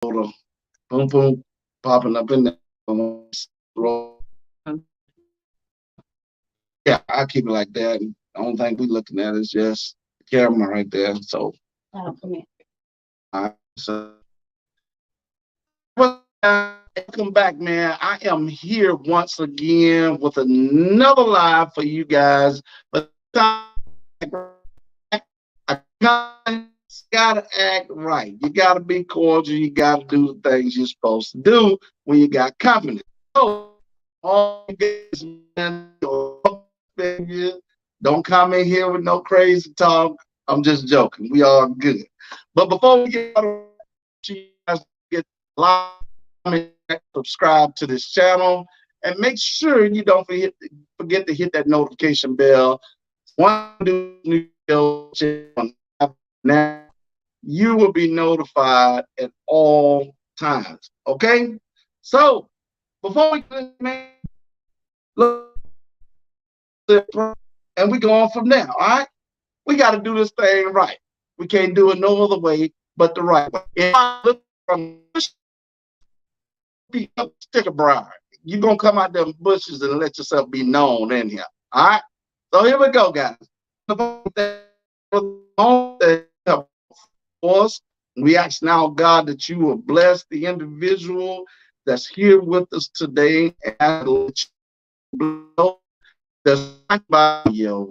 boom, boom, popping up in there. Yeah, I keep it like that. And the only thing we looking at is just the camera right there. So, so welcome back, man. I am here once again with another live for you guys. But I gotta act right. You gotta be cordial. You gotta do the things you're supposed to do when you got company. So, all you guys, man, don't come in here with no crazy talk. I'm just joking. We all good. But before we get started, you guys get like, subscribe to this channel, and make sure you don't forget to hit that notification bell. Once I do new videos, now you will be notified at all times. Okay? So before we look, and we go on from there. All right, we got to do this thing right. We can't do it no other way but the right way. If I look from stick a briar, you're gonna come out them bushes and let yourself be known in here. All right, so here we go, guys. We ask now, God, that you will bless the individual that's here with us today, and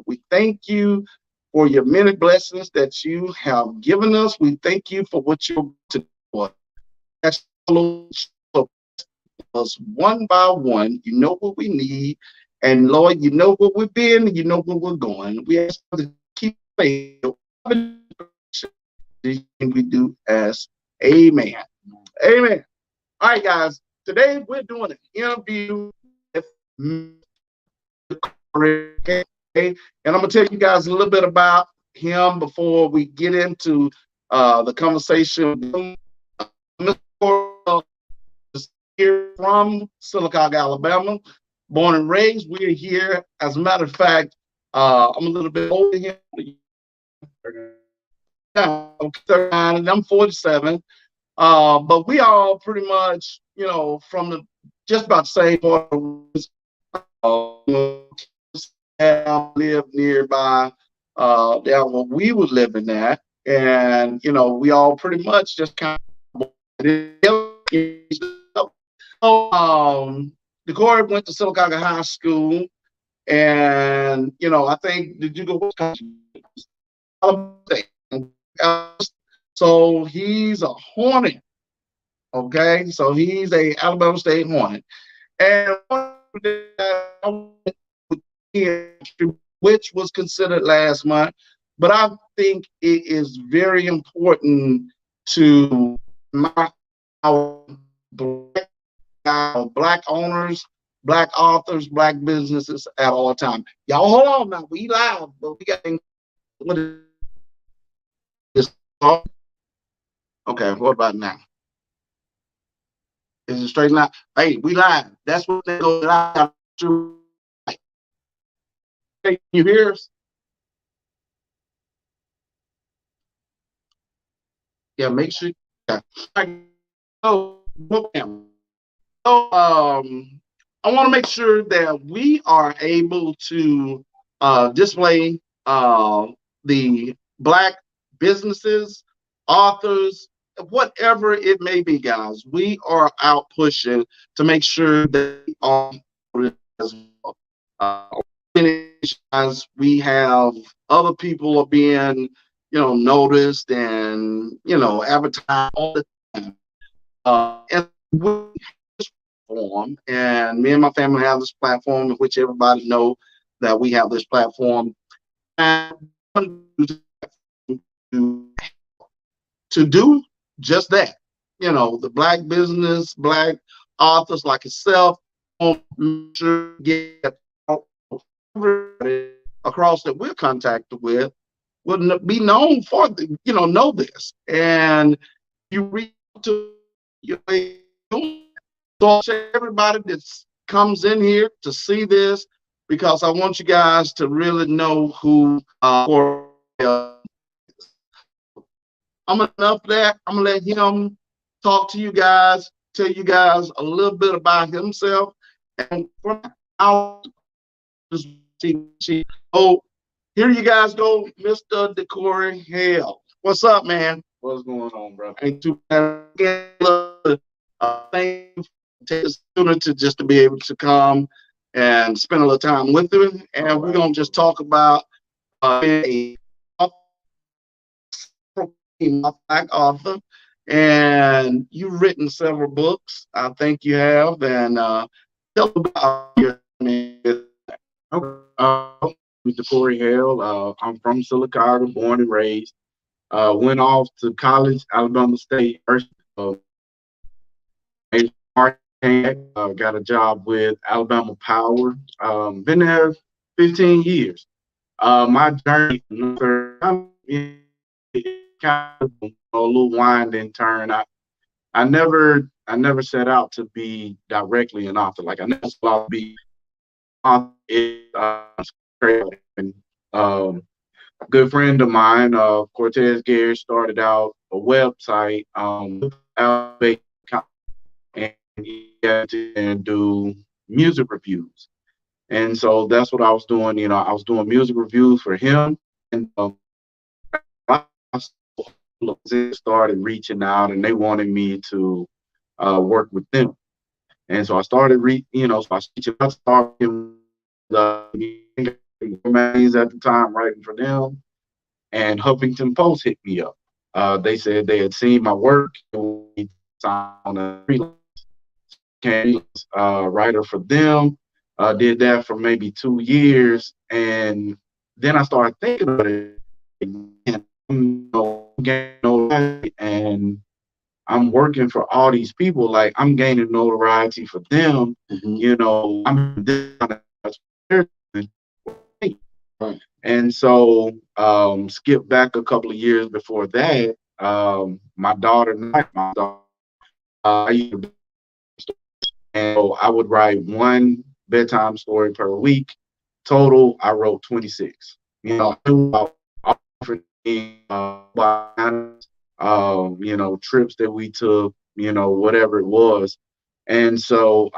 we thank you for your many blessings that you have given us. We thank you for what you're to do. Us one by one. You know what we need, and Lord, you know where we've been, and you know where we're going. We ask you to keep faith. We do as amen. Amen. All right, guys. Today we're doing an interview with DeCorey, and I'm gonna tell you guys a little bit about him before we get into the conversation. Here from Sylacauga, Alabama, born and raised. We're here. As a matter of fact, I'm a little bit older than him. And I'm 47. But we all pretty much, you know, from the just about the same part of live nearby down where we were living at. And, you know, we all pretty much just kind of DeCorey went to Sylacauga High School, and you know, I think did you go so he's a Hornet. Okay, so he's a Alabama State Hornet, and which was considered last month. But I think it is very important to our Black owners, Black authors, Black businesses at all times. Y'all hold on now. We live, but we got what is this? Okay, what about now? Is it straight now? Hey, we live. That's what they go live. Can you hear us? Yeah, make sure. Yeah. So, I want to make sure that we are able to display the Black businesses, authors, whatever it may be, guys. We are out pushing to make sure that we are as well. As we have other people are being, you know, noticed and, you know, advertised all the time. And we platform, and me and my family have this platform in which everybody know that we have this platform, and to do just that. You know, the Black business, Black authors like yourself, sure get across that we're contacted with would be known for, you know this, and you reach to your so everybody that comes in here to see this, because I want you guys to really know who I'm enough that I'm gonna let him talk to you guys, tell you guys a little bit about himself. And from our oh, here you guys go, Mr. DeCorey Hale. What's up, man? What's going on, bro? Ain't too bad. Thank you for taking the opportunity just to be able to come and spend a little time with him. And we're gonna just talk about being a black author. And you've written several books. I think you have. And tell about your name. Okay. Mr. Corey Hale. I'm from Silicaca, born and raised. Went off to college, Alabama State University. Got a job with Alabama Power. Been there 15 years. My journey, kind of a little winding turn. I never set out to be directly an author. Like I never set out to be and good friend of mine, Cortez Gary, started out a website and do music reviews. And so that's what I was doing. You know, I was doing music reviews for him, and I started reaching out, and they wanted me to work with them. And so I started so I started the magazines at the time writing for them, and Huffington Post hit me up. They said they had seen my work on a writer for them. Did that for maybe 2 years, and then I started thinking about it. And I'm working for all these people. Like I'm gaining notoriety for them. I'm right. And so skip back a couple of years before that. My daughter, and so I would write one bedtime story per week. Total, I wrote 26. Trips that we took, whatever it was. And so,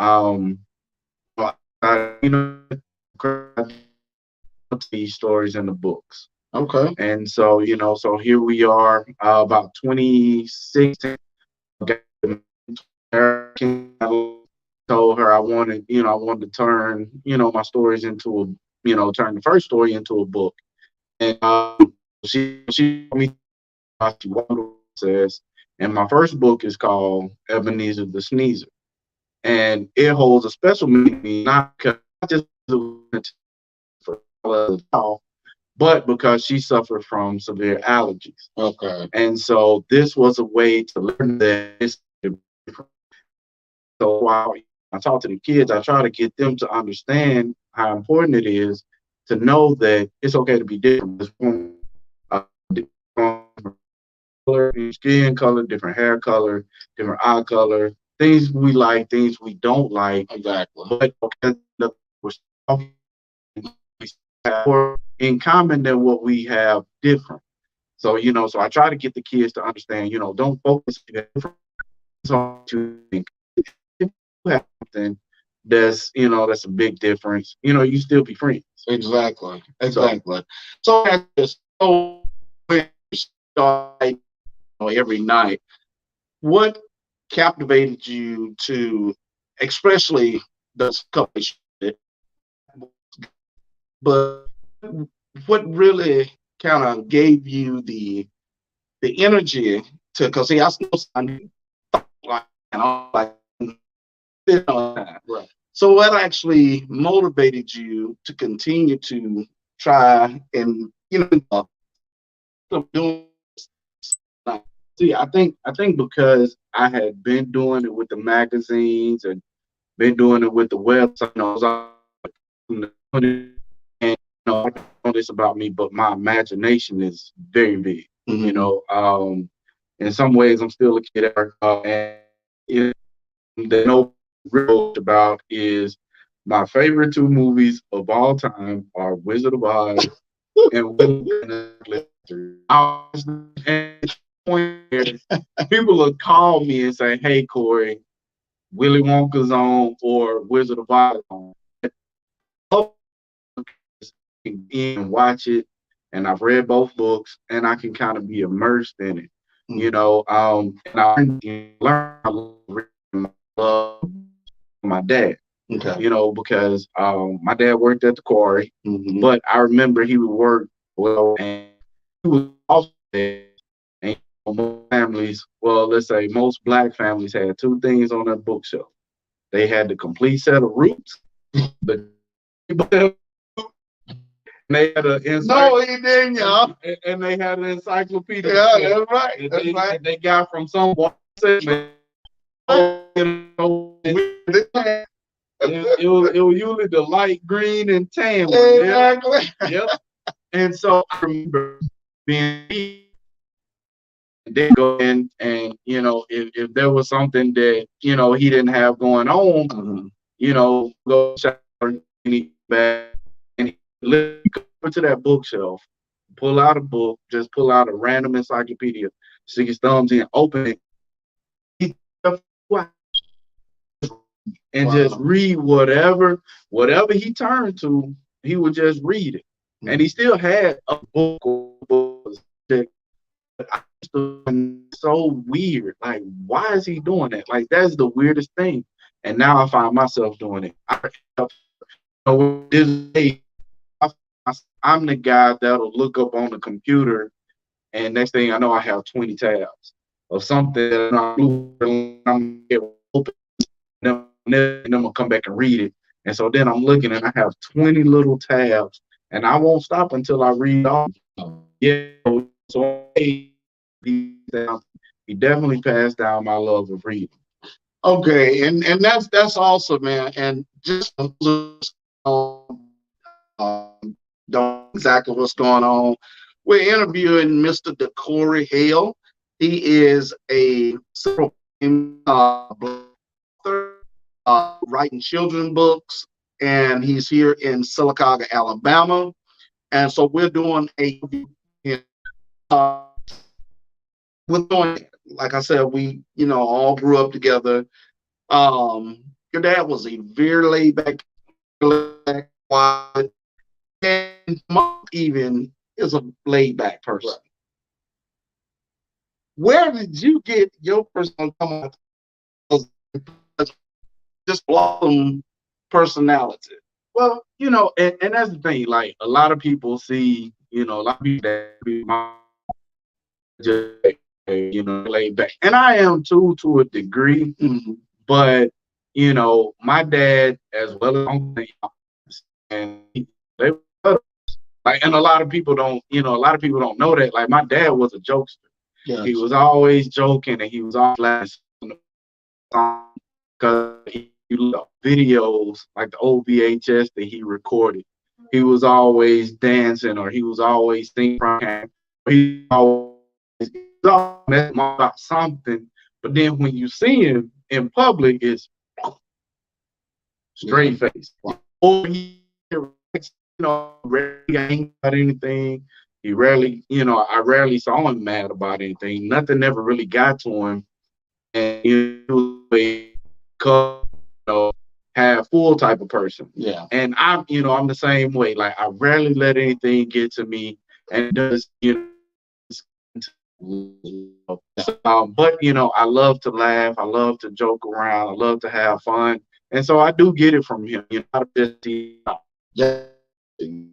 these stories in the books. Okay. And so, so here we are, about 2016. Told her I wanted to turn, my stories into turn the first story into a book. And she told me says, and my first book is called Ebenezer the Sneezer. And it holds a special meaning, not just but because she suffered from severe allergies. Okay. And so this was a way to learn this. So while I talk to the kids, I try to get them to understand how important it is to know that it's okay to be different. Different skin color, different hair color, different eye color, things we like, things we don't like. Exactly. But more in common than what we have different. So, so I try to get the kids to understand, don't focus on something that's a big difference. You still be friends. Exactly. So when you start every night, what captivated you to, especially those couple, but what really kind of gave you the energy to? Because see, I still like right. So what actually motivated you to continue to try and doing? See, I think because I had been doing it with the magazines and been doing it with the website, and I know this about me, but my imagination is very big. Mm-hmm. In some ways, I'm still a kid. And the no real about is my favorite two movies of all time are Wizard of Oz and point where people will call me and say, "Hey, Corey, Willy Wonka's on or Wizard of Oz on." And watch it, and I've read both books, and I can kind of be immersed in it, you know. And I learned I love my dad, Okay. you know, because my dad worked at DeCorey, but I remember he would work well, and he was also there. And most families, well, let's say most Black families had two things on their bookshelf. They had the complete set of Roots, the and they had an No, he didn't, y'all. and they had an encyclopedia. Yeah, that's right. That That's they, right. that they got from some segment. It was usually the light green and tan one. Exactly. Yep. And so I remember being then go in, and you know, if there was something that you know he didn't have going on, you know, go shower and he back and he literally go to that bookshelf, pull out a book, just pull out a random encyclopedia, stick his thumbs in, open it, and just read whatever he turned to, he would just read it. And he still had a book that I used to find so weird. Like, why is he doing that? Like, that's the weirdest thing. And now I find myself doing it. I'm the guy that'll look up on the computer, and next thing I know, I have 20 tabs of something that I'm open, and then I'm gonna come back and read it. And so then I'm looking, and I have 20 little tabs, and I won't stop until I read all. Yeah, so he definitely passed down my love of reading. Okay, and that's awesome, man. And just don't exactly what's going on. We're interviewing Mr. DeCorey Hale. He is a writing children's books, and he's here in Sylacauga, Alabama. And so we're doing we're doing, like I said, we all grew up together. Your dad was a very laid back, quiet, and mom even is a laid back person. Right. Where did you get your personal just blossom personality? Well, and that's the thing. Like, a lot of people see, a lot of people that just laid back, and I am too, to a degree. But my dad, as well as uncle, and they like, and a lot of people don't know that. Like, my dad was a jokester. Yes. He was always joking, and he was always laughing because he loved videos, like the old VHS that he recorded. He was always dancing, or he was always singing. He always about something, but then when you see him in public, it's straight face. Or he, rarely angry about anything. He rarely, I rarely saw him mad about anything. Nothing ever really got to him, and he was have full type of person. Yeah. And I'm the same way. Like, I rarely let anything get to me, and it does, but I love to laugh, I love to joke around, I love to have fun, and so I do get it from him. Yeah. And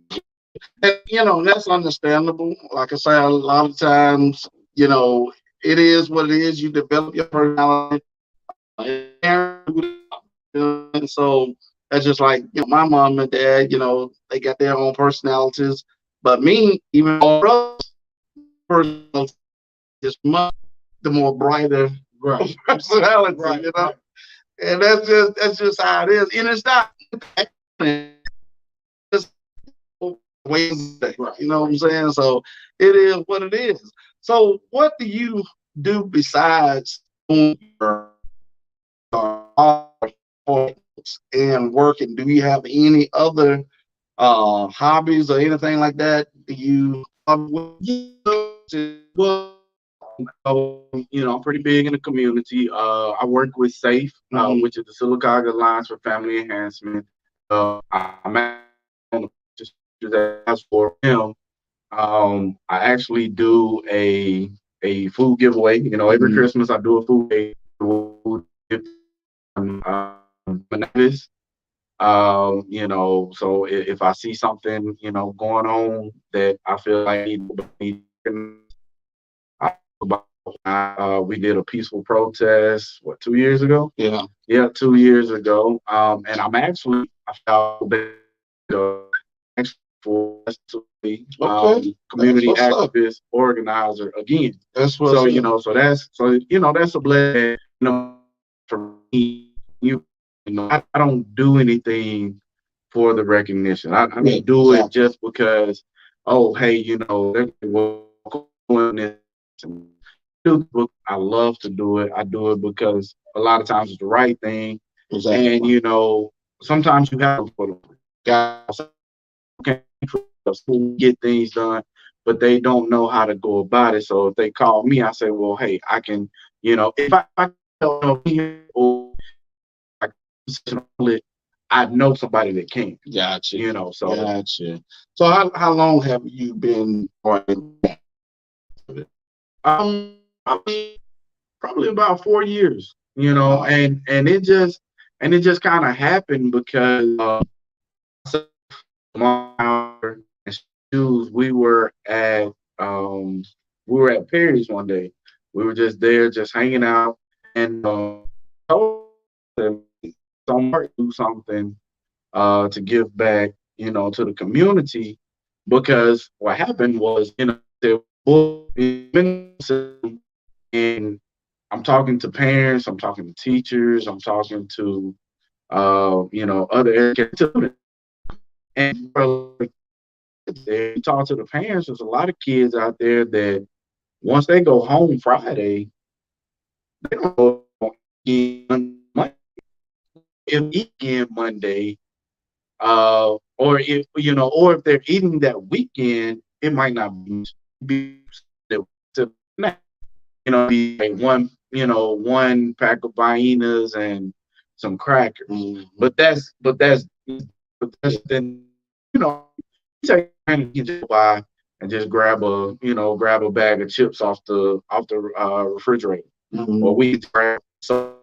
that's understandable. Like I say, a lot of times, it is what it is. You develop your personality, and so that's just like my mom and dad. They got their own personalities, but me, even more personality, is much the more brighter personality, right. And that's just how it is. And it's not just ways, right. You know what I'm saying? So it is what it is. So what do you do besides and working? Do you have any other hobbies or anything like that? Do you I'm pretty big in the community. I work with SAFE, which is the Sylacauga Alliance for Family Enhancement. I'm on the as for him. I actually do a food giveaway. Every Christmas I do a food giveaway. Bananas. So if I see something, going on that I feel like we did a peaceful protest, 2 years ago? Yeah, 2 years ago. And I'm actually I found for community activist organizer again. That's what. So that's a blessing. For me, I don't do anything for the recognition. I don't do it just because, oh, hey, they're doing this. I love to do it. I do it because a lot of times it's the right thing. Exactly. And sometimes you have to guys get things done, but they don't know how to go about it. So if they call me, I say, well, hey, I can, if I don't know, I know somebody that can. Gotcha. So gotcha. So how long have you been on that? I mean, probably about 4 years, and it just kind of happened because we were at Perry's one day. We were just there, just hanging out, and do something to give back, to the community, because what happened was, and I'm talking to parents, I'm talking to teachers, I'm talking to other students, and you talk to the parents. There's a lot of kids out there that once they go home Friday, they don't go Monday, Monday, or if they're eating that weekend, it might not be be like one pack of hyenas and some crackers. But that's then take just buy and just grab a bag of chips off the refrigerator, or we grab some.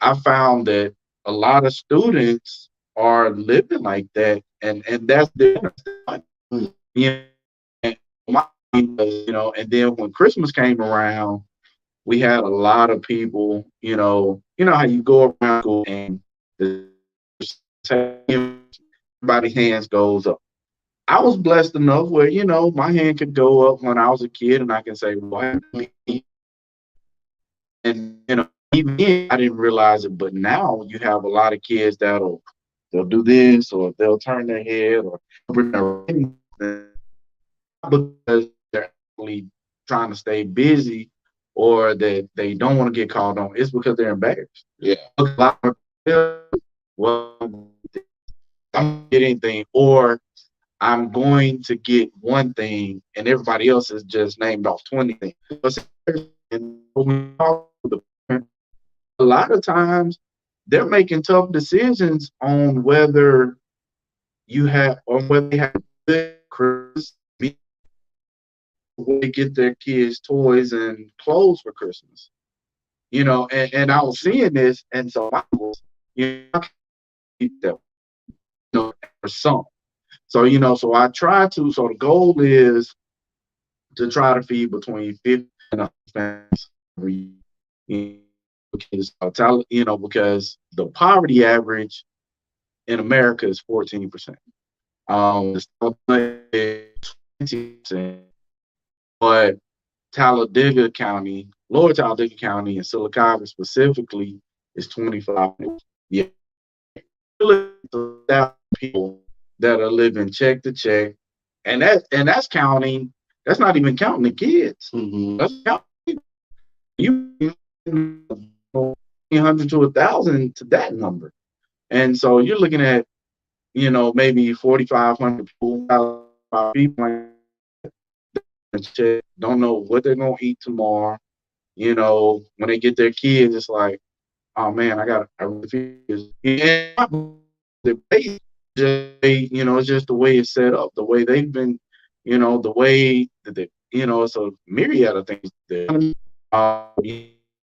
I found that a lot of students are living like that, and that's the and then when Christmas came around, we had a lot of people, how you go around school and everybody's hands goes up. I was blessed enough where, my hand could go up when I was a kid, and I can say, well, and even then, I didn't realize it, but now you have a lot of kids they'll do this, or they'll turn their head, or because they're actually trying to stay busy, or that they don't want to get called on. It's because they're embarrassed. Well, I'm get anything, or I'm going to get one thing, and everybody else is just named off 20 things. A lot of times, they're making tough decisions on whether they have good Christmas, they get their kids toys and clothes for Christmas. And I was seeing this, and so I was, for some. So I try to. So the goal is to try to feed between 50 and 100 families every year. Because the poverty average in America is 14%. The 20%, but Talladega County, Lower Talladega County, and Sylacauga specifically is 25%. Yeah, people that are living check to check, and that's counting. That's not even counting the kids. That's counting you 100 to 1,000 to that number, and so you're looking at maybe 4,500 people check, don't know what they're gonna eat tomorrow. You know, when they get their kids, it's like, oh man, I really feel this. And the base, you know, it's just the way it's set up, the way they've been, you know, the way that they, you know, it's a myriad of things there.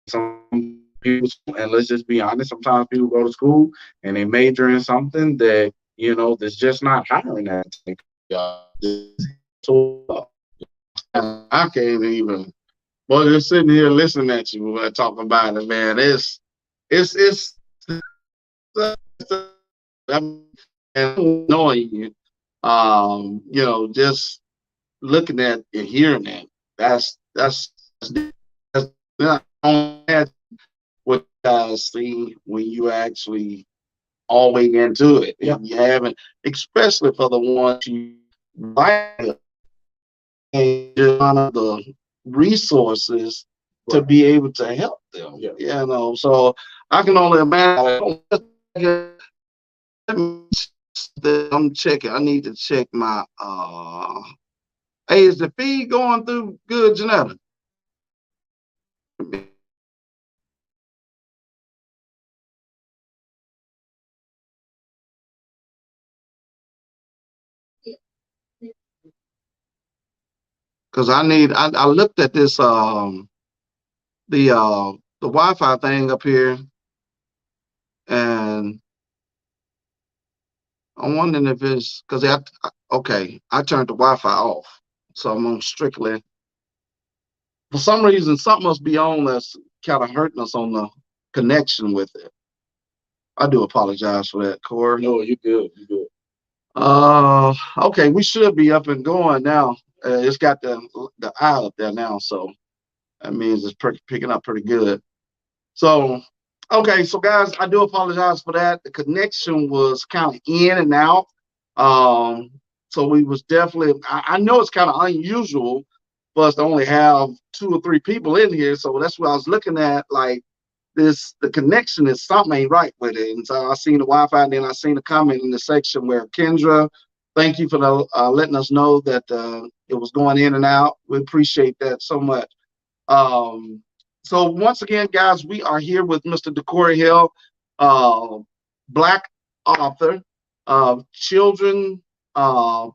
Some people, and let's just be honest, sometimes people go to school and they major in something that, you know, that's just not hiring at. So I can't even. Well, just sitting here listening at you when I talk about it, man. It's I'm knowing you. You know, just looking at and hearing that. That's not what you guys see when you actually all the way into it. yeah, And you haven't, especially for the ones you like, and one of the resources to right, be able to help them. yeah. You know, so I can only imagine. I'm checking. I need to check my hey, is the feed going through good, Janetta? Because I looked at this the Wi-Fi thing up here, and I'm wondering if it's because okay, I turned the Wi-Fi off, so I'm on strictly. For some reason, something must be on that's kind of hurting us on the connection with it. I do apologize for that, Corey. No, you good, you good. Okay, we should be up and going now. It's got the eye up there now, so that means it's picking up pretty good. So, okay, so guys, I do apologize for that. The connection was kind of in and out. Um, so we was definitely. I know it's kind of unusual for us to only have 2 or 3 people in here. So that's what I was looking at. Like this, the connection is something ain't right with it. And so I seen the Wi-Fi, and then I seen a comment in the section where Kendra, thank you for letting us know that it was going in and out. We appreciate that so much. Um, so once again, guys, we are here with Mr. DeCorey Hale, uh, Black author of children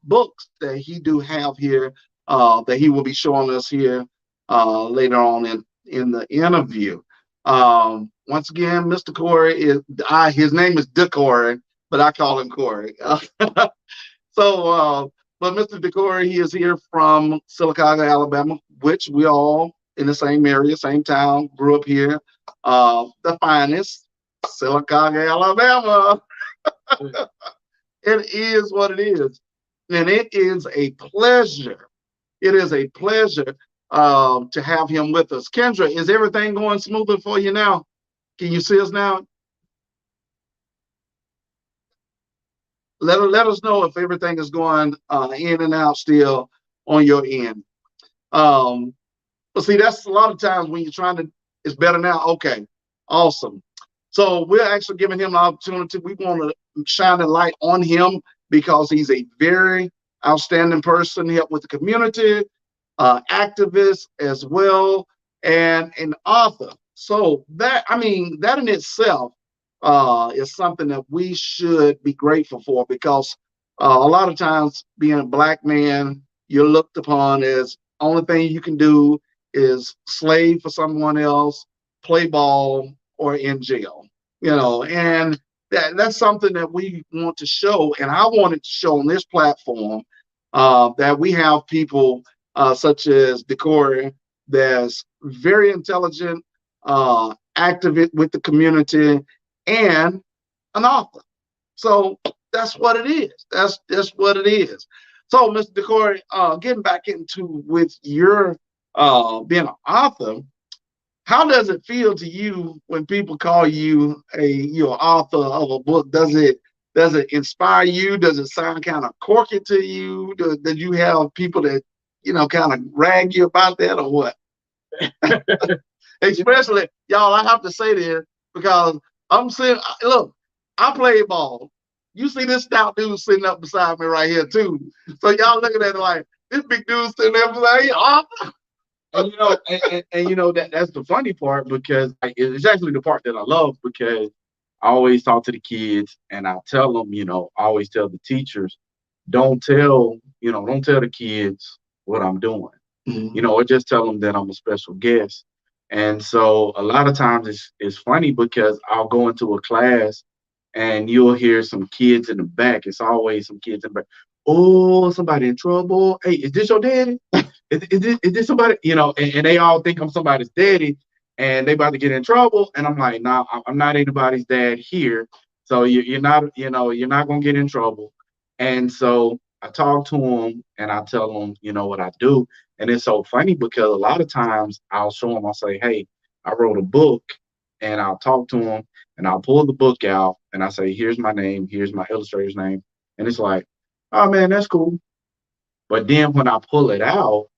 books that he do have here that he will be showing us here later on in the interview. Once again, Mr. Corey his name is DeCorey, but I call him Corey. So, but Mr. DeCorey, he is here from Silicaca, Alabama, which we all in the same area, same town, grew up here. The finest, Silicaca, Alabama. It is what it is. And it is a pleasure. It is a pleasure to have him with us. Kendra, is everything going smoothly for you now? Can you see us now? Let us know if everything is going in and out still on your end. But see, that's a lot of times when you're trying to, it's better now. Okay, awesome. So we're actually giving him an opportunity. We want to shine a light on him because he's a very outstanding person, help with the community, activist as well, and an author. So that, I mean, that in itself is something that we should be grateful for because a lot of times being a Black man, you're looked upon as only thing you can do is slave for someone else, play ball, or in jail. You know, and that's something that we want to show, and I wanted to show on this platform that we have people such as DeCorey that's very intelligent, active with the community, and an author. So that's what it is. That's what it is. So, Mr. DeCorey, getting back into with your being an author, how does it feel to you when people call you you're author of a book? Does it inspire you? Does it sound kind of corky to you? Did you have people that kind of rag you about that or what? Especially y'all, I have to say this because I'm sitting. Look, I play ball. You see this stout dude sitting up beside me right here too. So y'all looking at it like, This big dude sitting there like, oh. And you know that's the funny part, because like, it's actually the part that I love, because I always talk to the kids and I tell them, I always tell the teachers, don't tell the kids what I'm doing, or just tell them that I'm a special guest. And so a lot of times it's funny, because I'll go into a class and you'll hear some kids in the back. It's always some kids in the back. Oh, somebody in trouble. Hey, is this your daddy? Is this somebody? And they all think I'm somebody's daddy, and they about to get in trouble. And I'm like, nah, I'm not anybody's dad here. So you're not, you're not gonna get in trouble. And so I talk to them and I tell them, what I do. And it's so funny, because a lot of times I'll show them, I'll say, hey, I wrote a book, and I'll talk to them and I'll pull the book out and I say, here's my name, here's my illustrator's name. And it's like, oh man, that's cool. But then when I pull it out,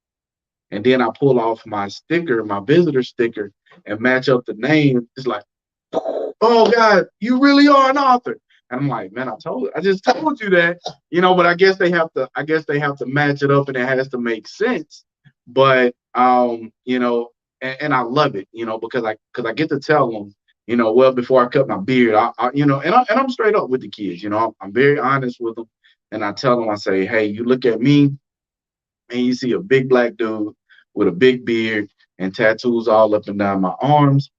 and then I pull off my sticker, my visitor sticker, and match up the name, it's like, oh God, you really are an author. And I'm like, man, I just told you that, but I guess they have to match it up, and it has to make sense. But and I love it, because I get to tell them, well, before I cut my beard, and I'm straight up with the kids, I'm very honest with them, and I tell them, I say, hey, you look at me and you see a big black dude with a big beard and tattoos all up and down my arms.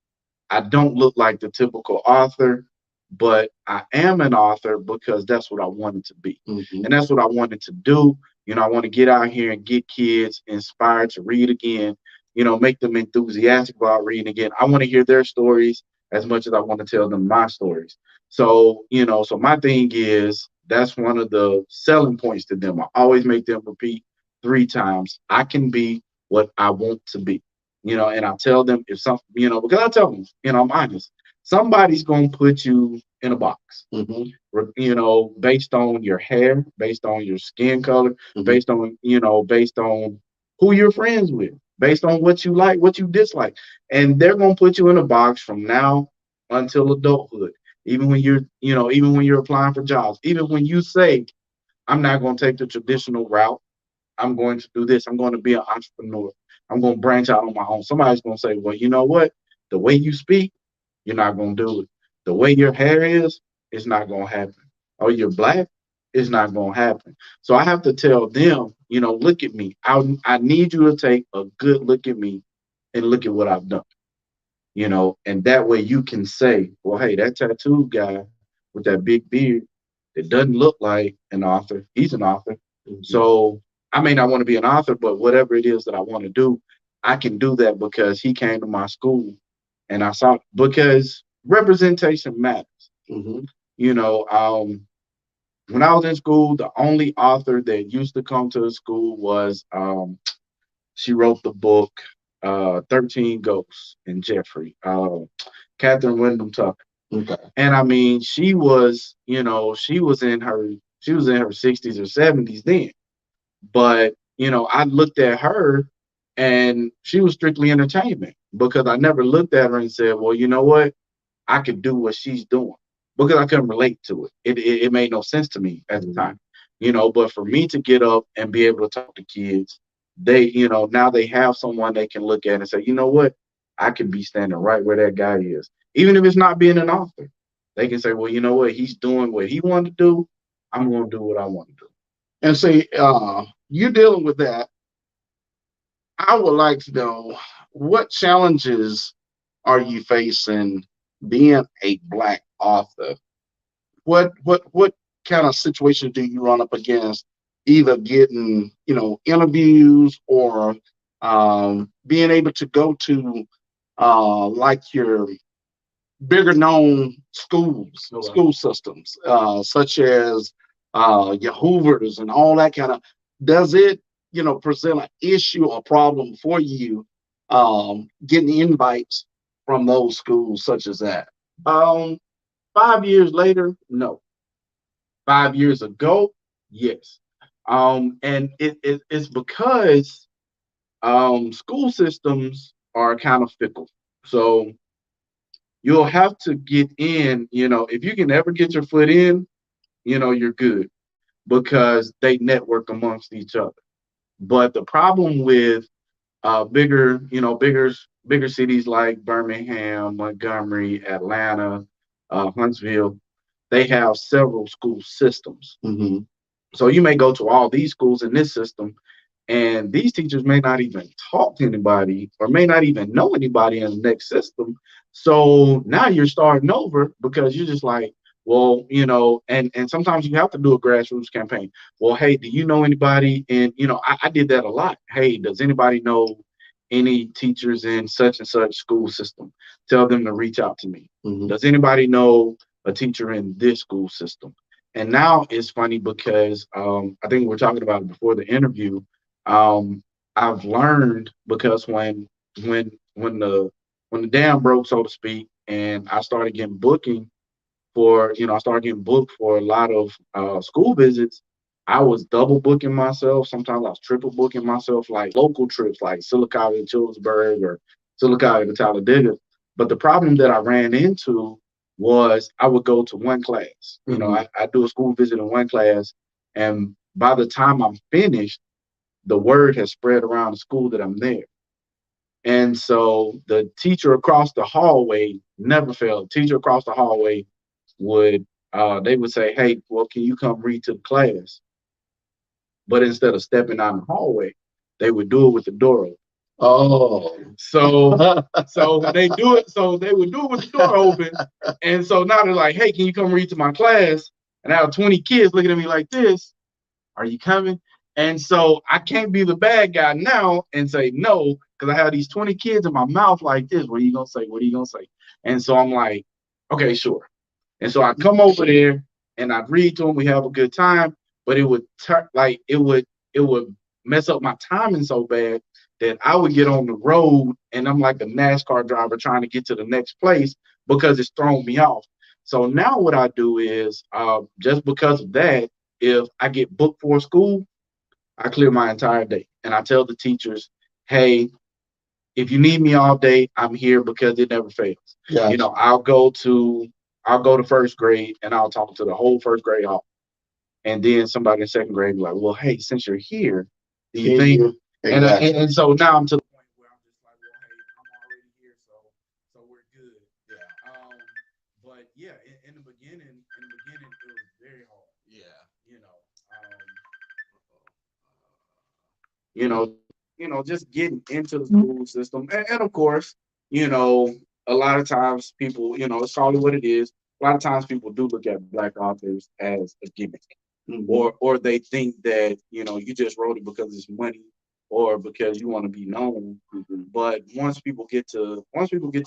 I don't look like the typical author, but I am an author because that's what I wanted to be. And that's what I wanted to do. I want to get out here and get kids inspired to read again, make them enthusiastic about reading again. I want to hear their stories as much as I want to tell them my stories. So, so my thing is, that's one of the selling points to them. I always make them repeat 3 times, I can be what I want to be. And I tell them, if something, because I tell them, I'm honest, somebody's going to put you in a box, based on your hair, based on your skin color, based on who you're friends with, based on what you like, what you dislike. And they're going to put you in a box from now until adulthood. Even when you're applying for jobs, even when you say, I'm not going to take the traditional route, I'm going to do this, I'm going to be an entrepreneur, I'm going to branch out on my own. Somebody's going to say, well, you know what? The way you speak, you're not going to do it. The way your hair is, it's not going to happen. Or you're black, it's not going to happen. So I have to tell them, look at me. I need you to take a good look at me and look at what I've done. And that way you can say, well, hey, that tattoo guy with that big beard, it doesn't look like an author. He's an author. So I may not want to be an author, but whatever it is that I want to do, I can do that because he came to my school and I saw, because representation matters. When I was in school, the only author that used to come to the school was, she wrote the book, 13 Ghosts and Jeffrey, Catherine Wyndham Tucker. Okay. And I mean, she was in her 60s or 70s then. But, I looked at her and she was strictly entertainment, because I never looked at her and said, well, you know what? I could do what she's doing, because I couldn't relate to it. It made no sense to me at the time, but for me to get up and be able to talk to kids, they, now they have someone they can look at and say, you know what? I could be standing right where that guy is. Even if it's not being an author, they can say, well, you know what? He's doing what he wanted to do. I'm going to do what I want to do. And see, you dealing with that. I would like to know, what challenges are you facing being a Black author? What kind of situations do you run up against, either getting interviews, or being able to go to like your bigger known schools, school systems, such as your Hoovers and all that kind of? Does it present an issue or problem for you getting invites from those schools such as that? 5 years later, no. 5 years ago, yes. And it's because school systems are kind of fickle. So you'll have to get in, if you can ever get your foot in, you're good, because they network amongst each other. But the problem with bigger, bigger cities like Birmingham, Montgomery, Atlanta, Huntsville, they have several school systems. So you may go to all these schools in this system, and these teachers may not even talk to anybody or may not even know anybody in the next system. So now you're starting over because you're just like, well, and sometimes you have to do a grassroots campaign. Well, hey, do you know anybody? And I did that a lot. Hey, does anybody know any teachers in such and such school system? Tell them to reach out to me. Does anybody know a teacher in this school system? And now it's funny because I think we were talking about it before the interview. I've learned because when the dam broke, so to speak, and I started getting booked for a lot of school visits. I was double booking myself. Sometimes I was triple booking myself, like local trips, like Silicotta to Childersburg or Silicotta to Talladega. But the problem that I ran into was I would go to one class. I do a school visit in one class, and by the time I'm finished, the word has spread around the school that I'm there. And so the teacher across the hallway never failed. Teacher across the hallway they would say, hey, well, can you come read to the class? But instead of stepping out in the hallway, they would do it with the door open. Oh, so when they do it, so they would do it with the door open. And so now they're like, hey, can you come read to my class? And I have 20 kids looking at me like this. Are you coming? And so I can't be the bad guy now and say no, because I have these 20 kids in my mouth like this. What are you gonna say? What are you gonna say? And so I'm like, okay, sure. And so I come over there and I read to them. We have a good time, but it would it would mess up my timing so bad that I would get on the road and I'm like a NASCAR driver trying to get to the next place because it's thrown me off. So now what I do is just because of that, if I get booked for a school, I clear my entire day and I tell the teachers, hey, if you need me all day, I'm here because it never fails. yeah. I'll go to first grade and I'll talk to the whole first grade hall. And then somebody in second grade be like, well, hey, since you're here, do you think? Exactly. And so now I'm to the point where I'm just like, well, hey, I'm already here, so we're good. Yeah. But yeah, in the beginning, it was very hard. Yeah. You know, you know, just getting into the school system. And of course, a lot of times people, it's probably what it is. A lot of times people do look at black authors as a gimmick, or they think that, you just wrote it because it's money or because you want to be known. But once people get to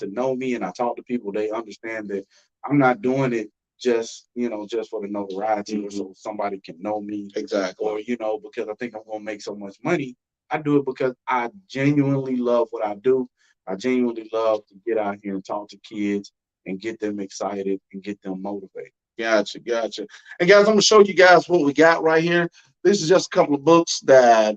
know me and I talk to people, they understand that I'm not doing it just for the notoriety or so somebody can know me. Exactly. Or, because I think I'm gonna make so much money. I do it because I genuinely love what I do. I genuinely love to get out here and talk to kids and get them excited and get them motivated. Gotcha, gotcha. And guys, I'm gonna show you guys what we got right here. This is just a couple of books that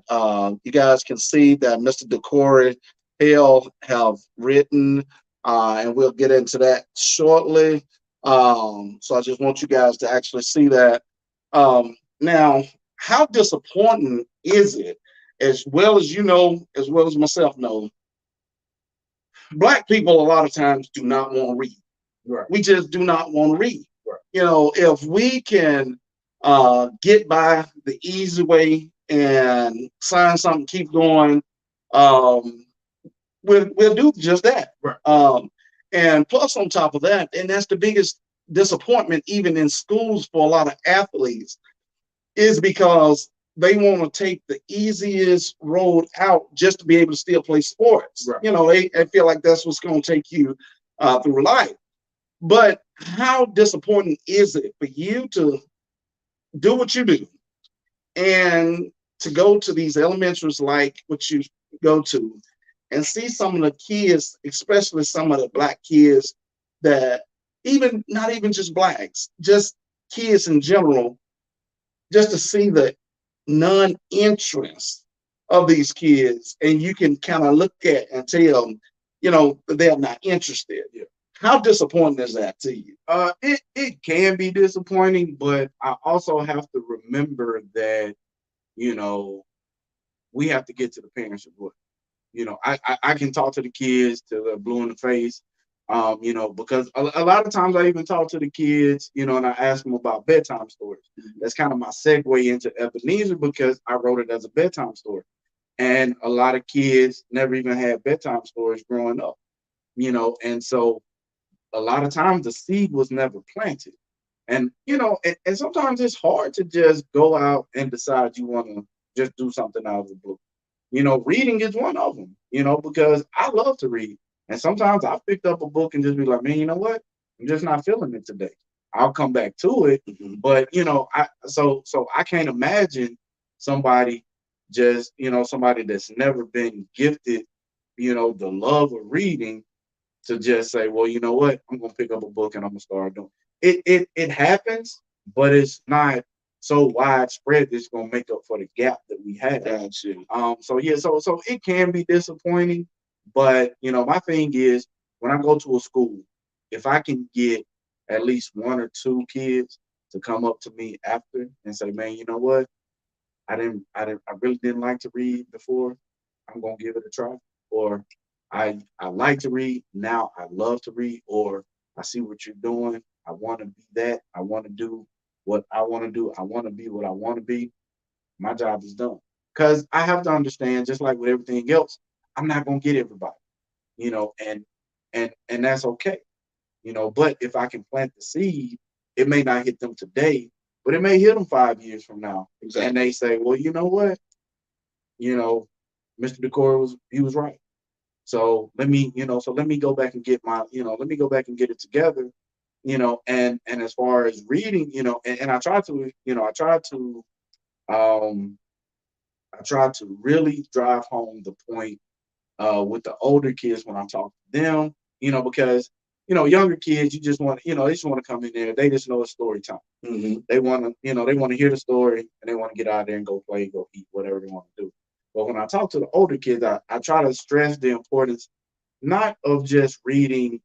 you guys can see that Mr. DeCorey, Hale have written, and we'll get into that shortly. So I just want you guys to actually see that. Now, how disappointing is it, as well as you know, as well as myself know, Black people a lot of times do not want to read. Right. We just do not want to read. Right. If we can get by the easy way and sign something, keep going, we'll do just that. Right. And plus, on top of that, and that's the biggest disappointment, even in schools for a lot of athletes, is because they want to take the easiest road out just to be able to still play sports. Right. They feel like that's what's going to take you through life. But how disappointing is it for you to do what you do and to go to these elementaries like what you go to and see some of the kids, especially some of the Black kids that even not even just Blacks, just kids in general, just to see the non-interest of these kids, and you can kind of look at and tell, they're not interested. Yeah. How disappointing is that to you? It can be disappointing, but I also have to remember that, you know, we have to get to the parents of what. I can talk to the kids till they're blue in the face, because a lot of times I even talk to the kids, and I ask them about bedtime stories. That's kind of my segue into Ebenezer because I wrote it as a bedtime story. And a lot of kids never even had bedtime stories growing up, and so a lot of times the seed was never planted. And, and sometimes it's hard to just go out and decide you want to just do something out of the blue. Reading is one of them, because I love to read. And sometimes I've picked up a book and just be like, man, you know what? I'm just not feeling it today. I'll come back to it. But, so I can't imagine somebody somebody that's never been gifted, the love of reading to just say, well, you know what? I'm going to pick up a book and I'm going to start doing it. It happens, but it's not so widespread. It's going to make up for the gap that we have. So it can be disappointing, but my thing is when I go to a school, if I can get at least one or two kids to come up to me after and say, man, you know what? I really didn't like to read before. I'm gonna give it a try. Or I like to read, now I love to read, or I see what you're doing. I want to be that. I want to do what I want to do. I want to be what I want to be. My job is done. Because I have to understand, just like with everything else, I'm not gonna get everybody, and that's okay. But if I can plant the seed, it may not hit them today, but it may hit them 5 years from now. Exactly. And they say, well, you know what? Mr. DeCorey was right. So let me go back and get let me go back and get it together, and as far as reading, and I try to, I try to really drive home the point with the older kids when I talk to them, because younger kids, you just want, they just want to come in there. They just know it's story time. They want to, they want to hear the story and they want to get out there and go play, go eat, whatever they want to do. But when I talk to the older kids, I try to stress the importance not of just reading,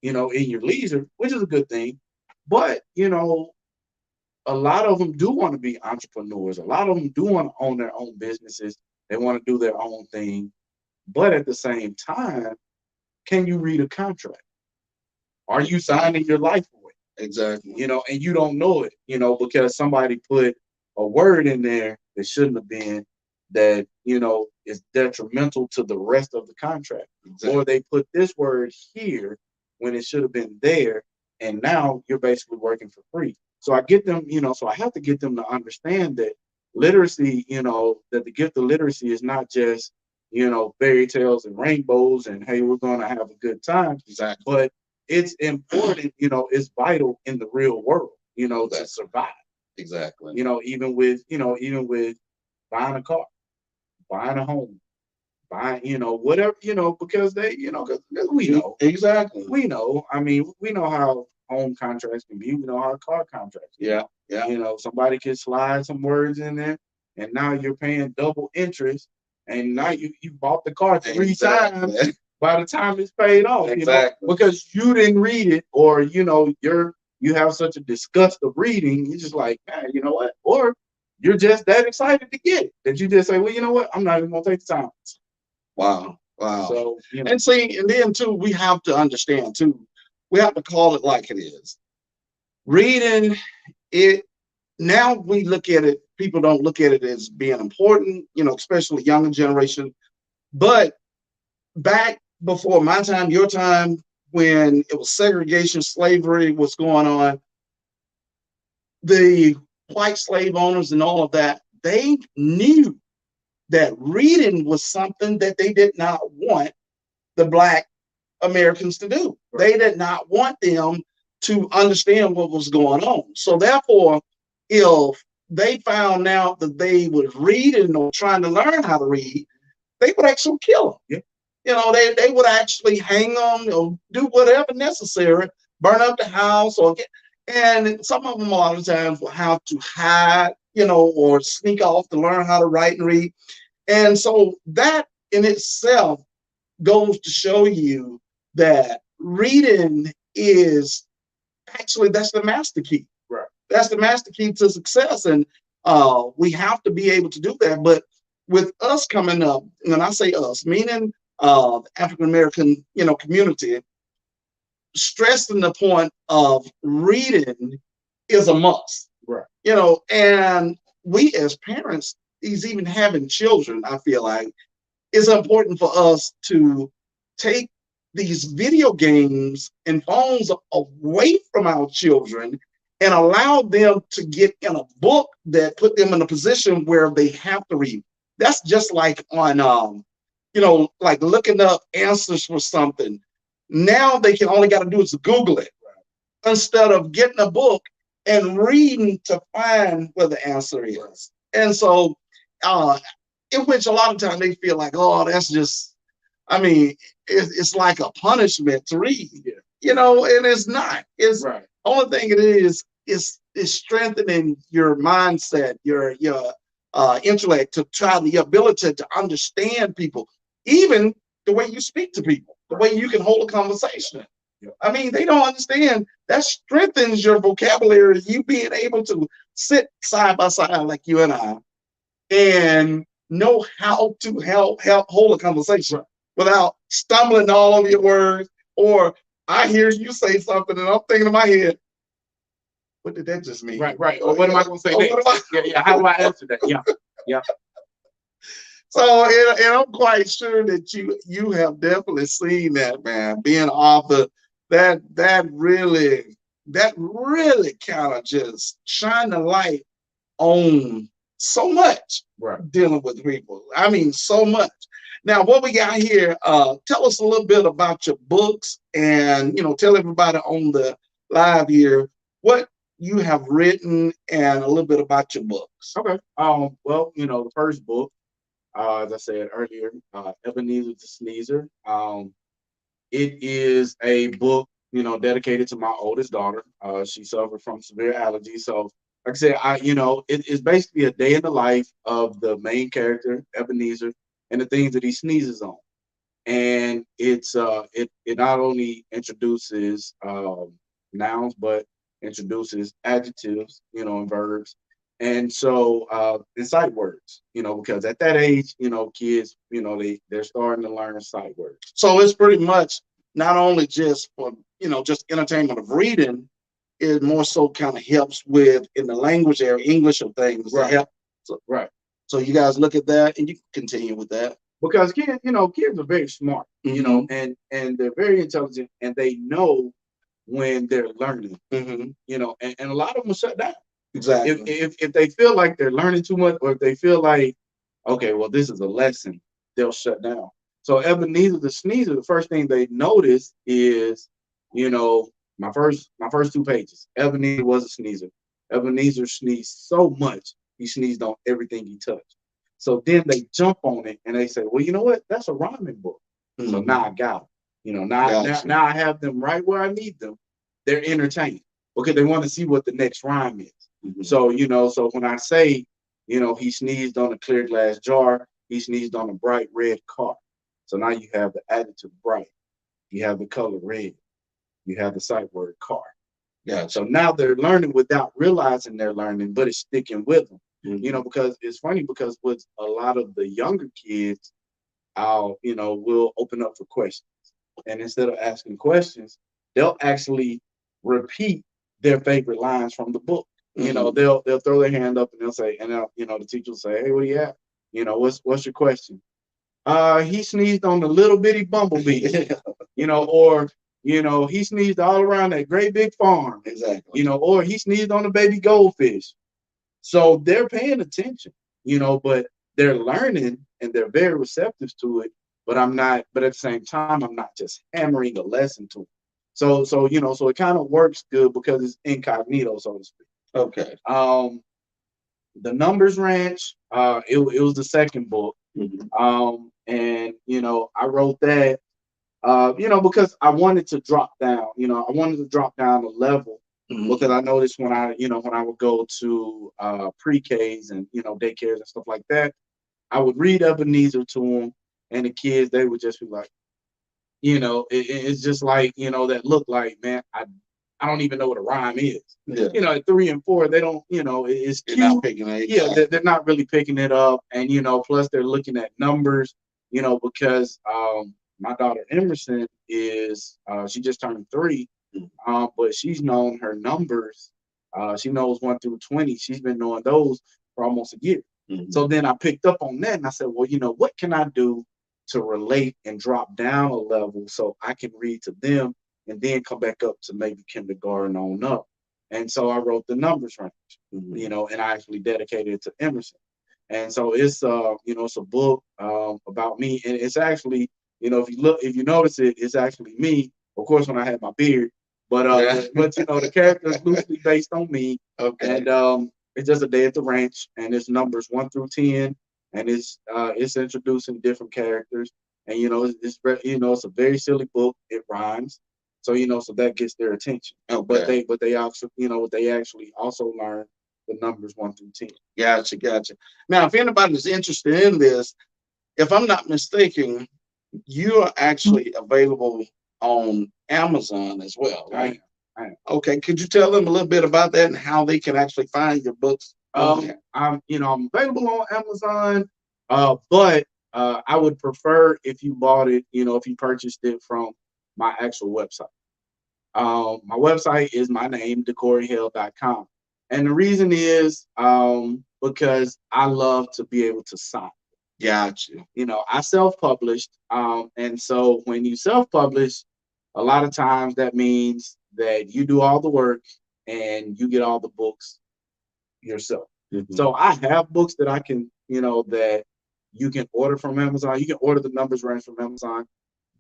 in your leisure, which is a good thing, but a lot of them do want to be entrepreneurs. A lot of them do want to own their own businesses. They want to do their own thing. But at the same time, can you read a contract? Are you signing your life away? Exactly. And you don't know it, because somebody put a word in there that shouldn't have been, that, is detrimental to the rest of the contract. Exactly. Or they put this word here when it should have been there. And now you're basically working for free. So I get them, so I have to get them to understand that literacy, that the gift of literacy is not just, fairy tales and rainbows and, hey, we're going to have a good time. Exactly. But it's important, it's vital in the real world, to survive. Exactly. Even with buying a car, buying a home, buying, whatever, because they, because we know. Exactly. We know. I mean, we know how home contracts can be. We know how car contracts can be. Yeah. Somebody can slide some words in there and now you're paying double interest and now you bought the car three times by the time it's paid off. Exactly. Because you didn't read it, or you have such a disgust of reading, you're just like, you know what? Or you're just that excited to get it that you just say, well, you know what? I'm not even gonna take the time. Wow. So, and see, and then too, we have to understand too, we have to call it like it is. Reading it, now we look at it, people don't look at it as being important, especially younger generation. But back before my time, your time, when it was segregation, slavery was going on, the white slave owners and all of that, they knew that reading was something that they did not want the Black Americans to do. Right. They did not want them to understand what was going on. So therefore, if they found out that they was reading or trying to learn how to read, they would actually kill them. Yeah. They would actually hang them or do whatever necessary, burn up the house, and some of them a lot of times will have to hide, or sneak off to learn how to write and read. And so that in itself goes to show you that reading is actually, that's the master key. Right. That's the master key to success. And we have to be able to do that. But with us coming up, and I say us, meaning the African American, community, stressing the point of reading is a must. Right. And we as parents, is even having children, I feel like it's important for us to take these video games and phones away from our children and allow them to get in a book that put them in a position where they have to read. That's just like on like looking up answers for something. Now they can only got to do is Google it instead of getting a book and reading to find where the answer is. And so in which a lot of times they feel like, oh, that's just, I mean, it's like a punishment to read, and it's not. It's Right. Only thing it is strengthening your mindset, your intellect, to try the ability to understand people, even the way you speak to people, the way you can hold a conversation. I mean, they don't understand. That strengthens your vocabulary. You being able to sit side by side like you and I, and know how to help hold a conversation without stumbling all over your words. Or I hear you say something and I'm thinking in my head, what did that just mean? Right. Or what am I going to say next? Yeah. How do I answer that? Yeah. So, and I'm quite sure that you have definitely seen that, man. Being an author, that really kind of just shine the light on so much dealing with people. I mean, so much. Now, what we got here, tell us a little bit about your books, and tell everybody on the live here what you have written and a little bit about your books. Okay. Well, the first book, as I said earlier, Ebenezer the Sneezer. It is a book, dedicated to my oldest daughter. She suffered from severe allergies. So, like I said, it's basically a day in the life of the main character, Ebenezer, and the things that he sneezes on. And it not only introduces nouns, but introduces adjectives, and verbs. And so and sight words, because at that age, kids, they're starting to learn sight words. So it's pretty much not only just for, just entertainment of reading, it more so kind of helps with in the language area, English of things. Right. Right. So you guys look at that and you can continue with that. Because kids, kids are very smart, and they're very intelligent, and they know when they're learning, and a lot of them will shut down. Exactly. If they feel like they're learning too much, or if they feel like, okay, well, this is a lesson, they'll shut down. So Ebenezer the Sneezer, the first thing they notice is, my first 2 pages. Ebenezer was a sneezer. Ebenezer sneezed so much, he sneezed on everything he touched. So then they jump on it and they say, well, you know what? That's a rhyming book. So now I got them. Now I have them right where I need them. They're entertained because they want to see what the next rhyme is. So, so when I say, he sneezed on a clear glass jar, he sneezed on a bright red car. So now you have the adjective bright. You have the color red. You have the sight word car. Yeah. So now they're learning without realizing they're learning, but it's sticking with them. Because it's funny because with a lot of the younger kids, we'll open up for questions. And instead of asking questions, they'll actually repeat their favorite lines from the book. They'll throw their hand up and they'll say, and the teacher will say, hey, what do you have? What's your question? He sneezed on the little bitty bumblebee, or he sneezed all around that great big farm. Exactly. Or he sneezed on the baby goldfish. So they're paying attention, but they're learning and they're very receptive to it. But at the same time, I'm not just hammering a lesson to them. So it kind of works good because it's incognito, so to speak. Okay. The Numbers Ranch, it was the second book. And I wrote that, because I wanted to drop down, a level. Because I noticed when I would go to pre-Ks and daycares and stuff like that, I would read Ebenezer to them, and the kids, they would just be like, it's just like that look like, man, I don't even know what a rhyme is. Yeah. You know, at 3 and 4, they don't, you know, it's cute. They're not picking it. Yeah, they're not really picking it up. And, you know, plus they're looking at numbers, you know, because my daughter Emerson is, she just turned 3, but she's known her numbers. She knows 1 through 20. She's been knowing those for almost a year. So then I picked up on that and I said, well, you know, what can I do to relate and drop down a level so I can read to them and then come back up to maybe kindergarten on up. And so I wrote the numbers range, you know, and I actually dedicated it to Emerson. And so it's you know, it's a book about me, and it's actually, you know, if you notice it, it's actually me. Of course, when I had my beard, but but you know, the character is loosely based on me. Okay. And it's just a day at the ranch, and it's numbers 1 through 10, and it's introducing different characters, and you know, you know, it's a very silly book. It rhymes. So, you know, so that gets their attention. Okay. But they also, you know, they actually also learn the numbers 1 through 10. Gotcha. Now, if anybody's interested in this, if I'm not mistaken, you are actually available on Amazon as well, right? I am. Okay. Could you tell them a little bit about that and how they can actually find your books? I'm available on Amazon, but I would prefer if you bought it, you know, if you purchased it from my actual website. My website is my name, DeCoreyHale.com. And the reason is because I love to be able to sign. Gotcha. You know, I self-published. And so when you self-publish, a lot of times that means that you do all the work and you get all the books yourself. So I have books that I can, you know, that you can order from Amazon. You can order the numbers range from Amazon,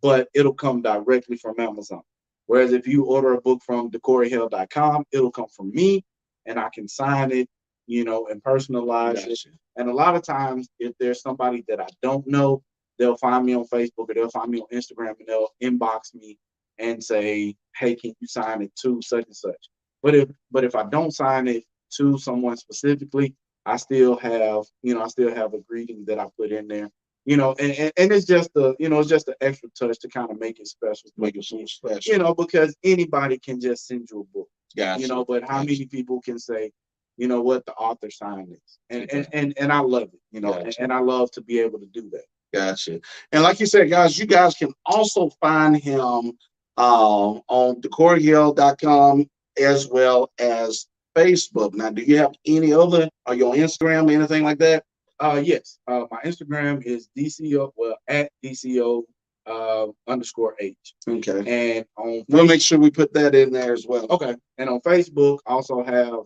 but it'll come directly from Amazon. Whereas if you order a book from DeCoreyHale.com, it'll come from me and I can sign it, you know, and personalize it. And a lot of times, if there's somebody that I don't know, they'll find me on Facebook or they'll find me on Instagram and they'll inbox me and say, hey, can you sign it to such and such? But if I don't sign it to someone specifically, I still have a greeting that I put in there. You know, and it's just it's just an extra touch to kind of make it special. Make it so special. You know, because anybody can just send you a book. Gotcha. You know, but how many people can say, you know, what the author signed is? And I love it, you know, and I love to be able to do that. Gotcha. And like you said, guys, you guys can also find him on DeCoreyHale.com as well as Facebook. Now, do you have any other? Are you on Instagram or anything like that? Yes. My Instagram is at DCO _H. Okay. And on we'll make sure we put that in there as well. Okay. And on Facebook, I also have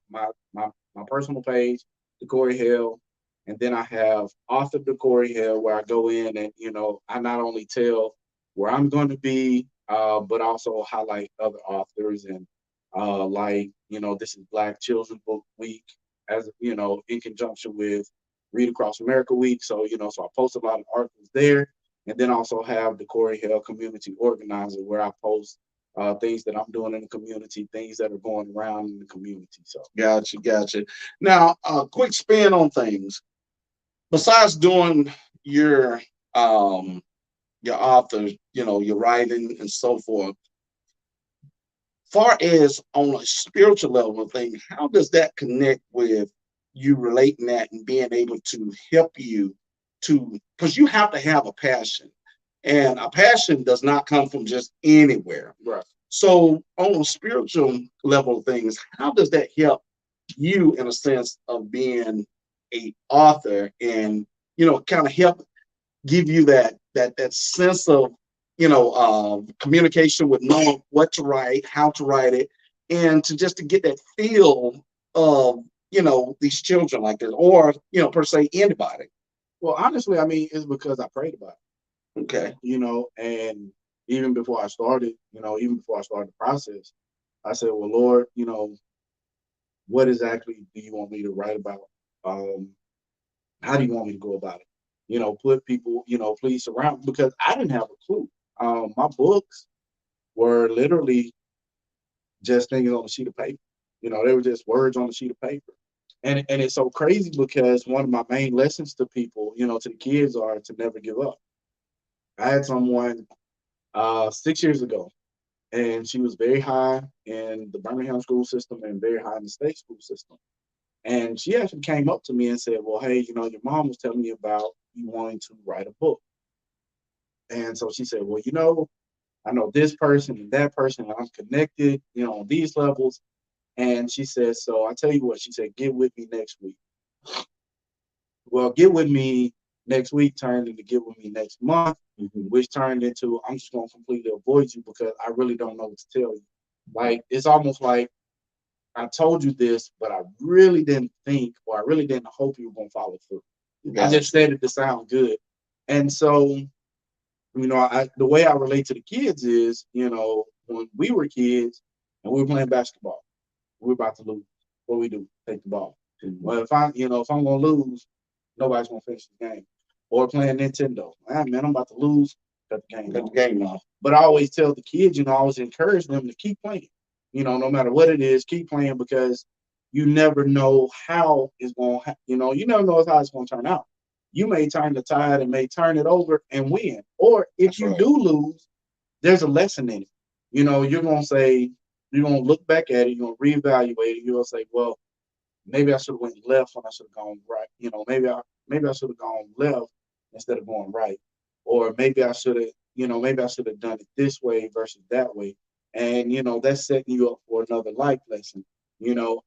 my personal page, DeCorey Hale, and then I have author DeCorey Hale, where I go in and, you know, I not only tell where I'm going to be, but also highlight other authors and like, you know, this is Black Children's Book Week, as you know, in conjunction with Read Across America Week. So, you know, so I post a lot of articles there, and then also have the DeCorey Hale Community Organizer, where I post things that I'm doing in the community, things that are going around in the community. So gotcha. Now, quick spin on things. Besides doing your author, you know, your writing and so forth, far as on a spiritual level of things, how does that connect with you relating that and being able to help you to, because you have to have a passion, and a passion does not come from just anywhere. Right. So on a spiritual level of things, how does that help you in a sense of being a author and, you know, kind of help give you that sense of, you know, communication with knowing what to write, how to write it, and to get that feel of, you know, these children like this, or, you know, per se, anybody? Well, honestly, I mean, it's because I prayed about it. Okay. You know, and even before I started the process, I said, well, Lord, you know, what exactly do you want me to write about? How do you want me to go about it? You know, put people, you know, please surround, because I didn't have a clue. My books were literally just things on a sheet of paper. You know, they were just words on a sheet of paper. And it's so crazy because one of my main lessons to people, you know, to the kids, are to never give up. I had someone 6 years ago and she was very high in the Birmingham school system and very high in the state school system. And she actually came up to me and said, well, hey, your mom was telling me about you wanting to write a book. And so she said, well, I know this person and that person, and I'm connected, on these levels. And she said, so I tell you what, she said, get with me next week. Well, get with me next week turned into get with me next month, which turned into I'm just going to completely avoid you because I really don't know what to tell you. Like, it's almost like I told you this, but I really didn't think, or I really didn't hope you were going to follow through. I just said it to sound good. And so, the way I relate to the kids is, when we were kids and we were playing basketball, we're about to lose. What we do? Take the ball. Well, if I'm gonna lose, nobody's gonna finish the game. Or playing Nintendo. Man, I'm about to lose. Cut the game off. But I always tell the kids, I always encourage them to keep playing. No matter what it is, keep playing because you never know how it's going. You never know how it's going to turn out. You may turn the tide and may turn it over and win. Or if you do lose, there's a lesson in it. You're gonna say, you're gonna look back at it, you're gonna reevaluate it. You're gonna say, well, maybe I should have went left when I should have gone right. Maybe I should have gone left instead of going right. Or maybe I should have, maybe I should have done it this way versus that way. And that's setting you up for another life lesson.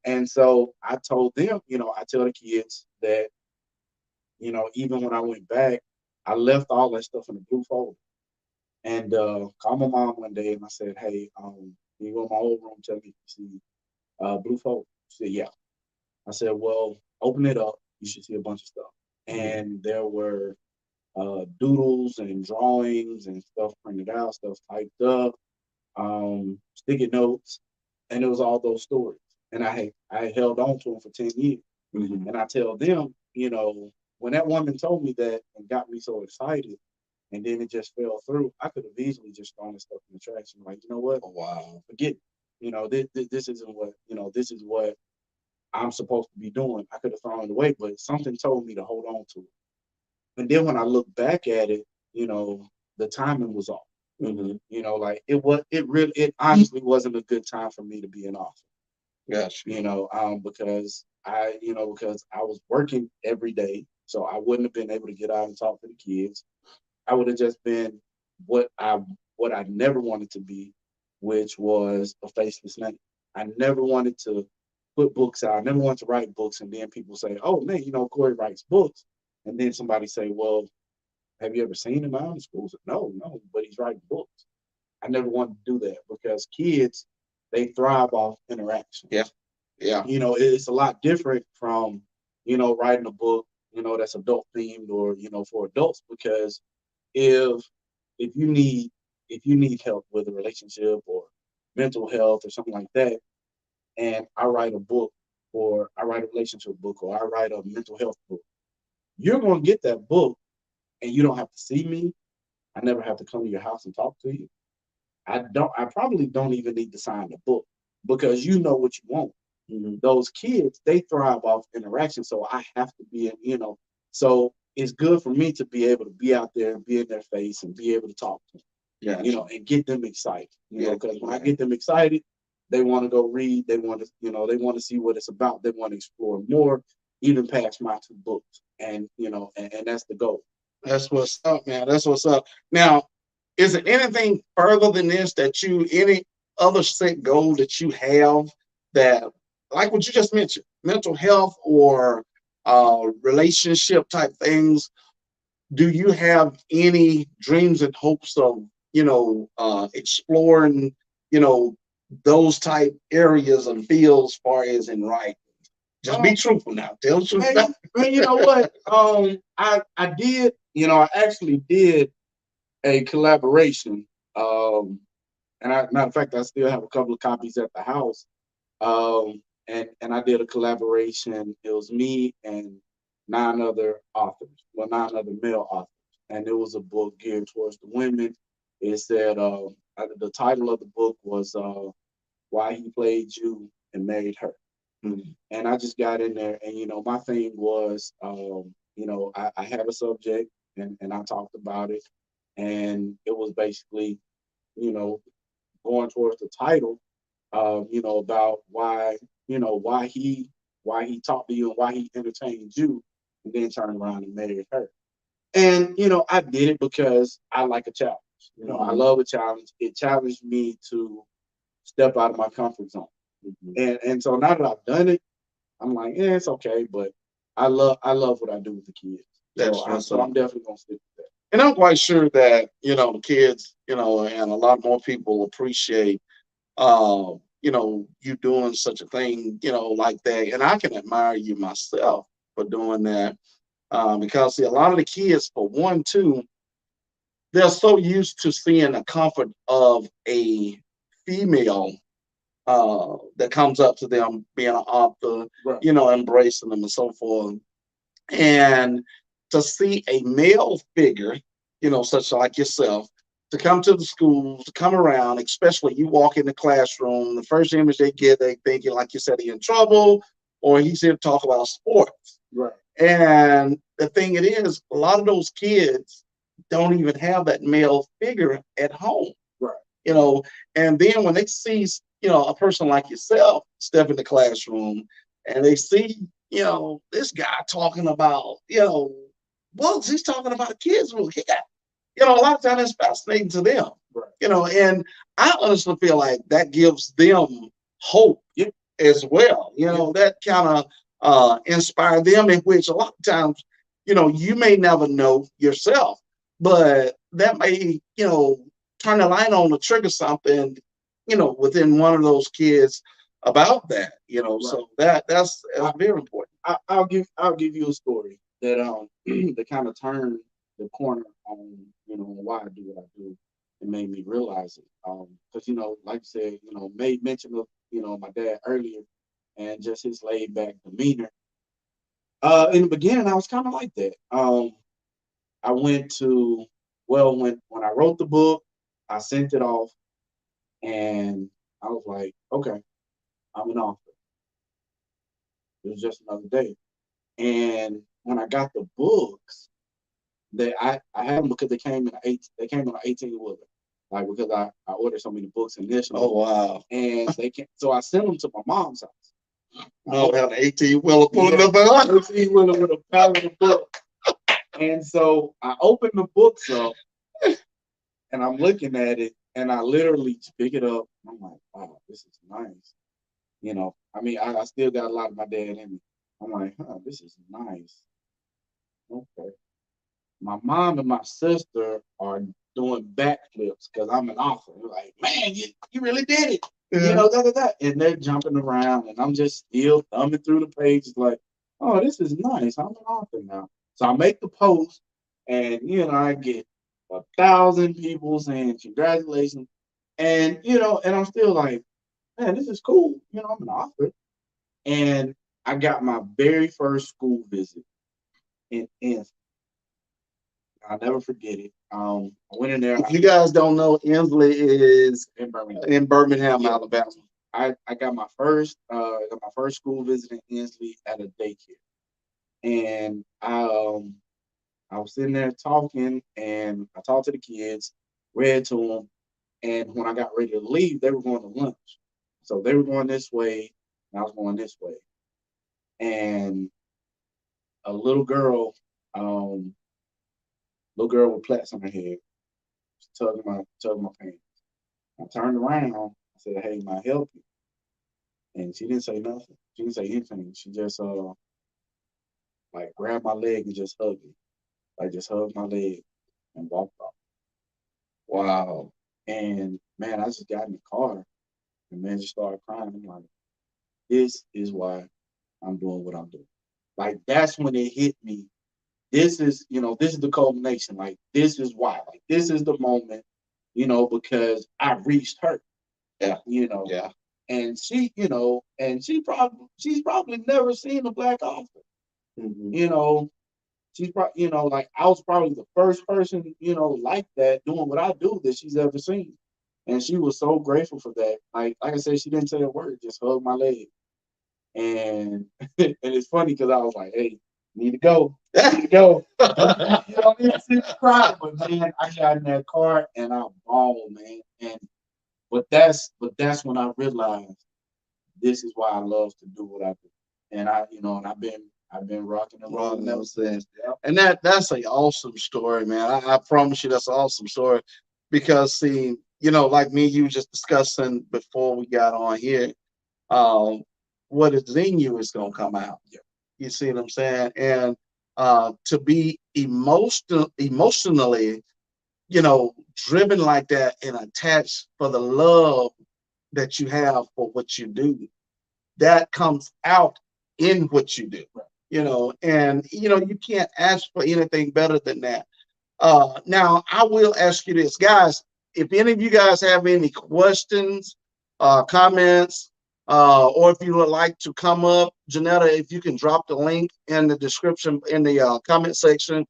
And so I told them, I tell the kids that, even when I went back, I left all that stuff in the blue folder. And called my mom one day and I said, hey, you go in my old room, tell me if you see blue folder. She said, yeah. I said, well, open it up. You should see a bunch of stuff. And there were doodles and drawings and stuff printed out, stuff typed up, sticky notes, and it was all those stories. And I held on to them for 10 years. And I tell them, when that woman told me that and got me so excited, and then it just fell through, I could have easily just thrown this stuff in the trash and like, you know what? Oh, wow, forget it. This isn't what, this is what I'm supposed to be doing. I could have thrown it away, but something told me to hold on to it. And then when I look back at it, the timing was off. Like it honestly wasn't a good time for me to be an author. Yes. Because I was working every day, so I wouldn't have been able to get out and talk to the kids. I would have just been what I never wanted to be, which was a faceless name. I never wanted to put books out. I never wanted to write books, and then people say, "Oh man, Corey writes books," and then somebody say, "Well, have you ever seen him out in schools?" No, but he's writing books. I never wanted to do that because kids, they thrive off interaction. Yeah. It's a lot different from writing a book that's adult themed or for adults, because if if you need help with a relationship or mental health or something like that, and I write a book or I write a relationship book or I write a mental health book, you're going to get that book and you don't have to see me. I never have to come to your house and talk to you. I probably don't even need to sign the book because you know what you want. Those kids, they thrive off interaction. So I have to be so it's good for me to be able to be out there and be in their face and be able to talk to them. Yeah. And get them excited. Because when I get them excited, they want to go read. They want to, they want to see what it's about. They want to explore more, even past my 2 books. And and that's the goal. That's what's up, man. That's what's up. Now, is there anything further than this any other set goal that you have that, like what you just mentioned, mental health or relationship type things? Do you have any dreams and hopes of, exploring, those type areas and fields as far as in writing? Just be truthful now. Tell the truth. Man, you know what? I did, I actually did a collaboration. Matter of fact, I still have a couple of copies at the house. And I did a collaboration. It was me and 9 other authors, 9 other male authors, and it was a book geared towards the women. It said the title of the book was "Why He Played You and Married Her." And I just got in there, and my thing was, I had a subject, and I talked about it, and it was basically, you know, going towards the title, about why he talked to you and why he entertained you, and then turned around and married her. And I did it because I like a challenge. I love a challenge. It challenged me to step out of my comfort zone. And so now that I've done it, I'm like, yeah, it's okay, but I love what I do with the kids. So I'm definitely gonna stick with that. And I'm quite sure that the kids, and a lot more people appreciate you doing such a thing, like that. And I can admire you myself for doing that. Because see, a lot of the kids, for one, too, they're so used to seeing the comfort of a female that comes up to them being an author, Right. Embracing them and so forth. And to see a male figure, such like yourself, to come to the schools, to come around, especially you walk in the classroom, the first image they get, they thinking, like you said, he's in trouble or he's here to talk about sports. Right. And the thing it is, a lot of those kids don't even have that male figure at home. Right. And then when they see, a person like yourself step in the classroom and they see, this guy talking about, books, he's talking about a kid's book. He got, a lot of times it's fascinating to them. Right. And I honestly feel like that gives them hope as well. That kind of inspire them, in which a lot of times, you may never know yourself, but that may, turn the light on to trigger something, within one of those kids about that, Right. So that's very important. I'll give you a story that that kind of turned the corner on why I do what I do. It made me realize it. Because like you said, made mention of my dad earlier, and just his laid back demeanor. In the beginning, I was kind of like that. I went to when I wrote the book, I sent it off, and I was like, okay, I'm an author. It was just another day. And when I got the books, I had them because they came in an 18-wheeler. Like, because I ordered so many books initially. Oh wow. And they came, so I sent them to my mom's house. No, have an 18-wheeler pulling up an 18-wheeler with a pallet of books. And so I opened the books up and I'm looking at it, and I literally pick it up. I'm like, wow, this is nice. I still got a lot of my dad in me. I'm like, this is nice. Okay. My mom and my sister are doing backflips because I'm an author. They're like, man, you really did it. Yeah. And they're jumping around, and I'm just still thumbing through the pages like, oh, this is nice. I'm an author now. So I make the post, and I get 1,000 people saying congratulations. And and I'm still like, man, this is cool. I'm an author. And I got my very first school visit in I'll never forget it. I went in there. If you guys don't know, Embley is in Birmingham, Alabama. I got my first school visit in Inslee at a daycare, and I was sitting there talking, and I talked to the kids, read to them, and when I got ready to leave, they were going to lunch. So they were going this way, and I was going this way, and a little girl with plaits on her head, tugging my pants. I turned around. I said, "Hey, may I help you?" And she didn't say nothing. She didn't say anything. She just like grabbed my leg and just hugged me. Like, just hugged my leg and walked off. Wow. And man, I just got in the car and man just started crying. I'm like, this is why I'm doing what I'm doing. Like, that's when it hit me. This is the culmination. Like, this is why. Like, this is the moment, because I reached her. Yeah. Yeah. And she's probably never seen a black author. Mm-hmm. She's probably, like, I was probably the first person, like that, doing what I do, that she's ever seen. And she was so grateful for that. Like I said, she didn't say a word, just hugged my leg. And and it's funny because I was like, hey, need to go. You don't need to see me cry. But man, I got in that car and I bawled, man. And But that's when I realized this is why I love to do what I do. And I've been rocking and rolling ever since. Yep. And that's an awesome story, man. I promise you that's an awesome story. Because see, like me, you were just discussing before we got on here, um, what is in you is gonna come out. Yeah. You see what I'm saying? And to be emotionally, driven like that and attached for the love that you have for what you do, that comes out in what you do. Right. And you can't ask for anything better than that. Now I will ask you this, guys. If any of you guys have any questions, comments, or if you would like to come up, Janetta, if you can drop the link in the description in the comment section.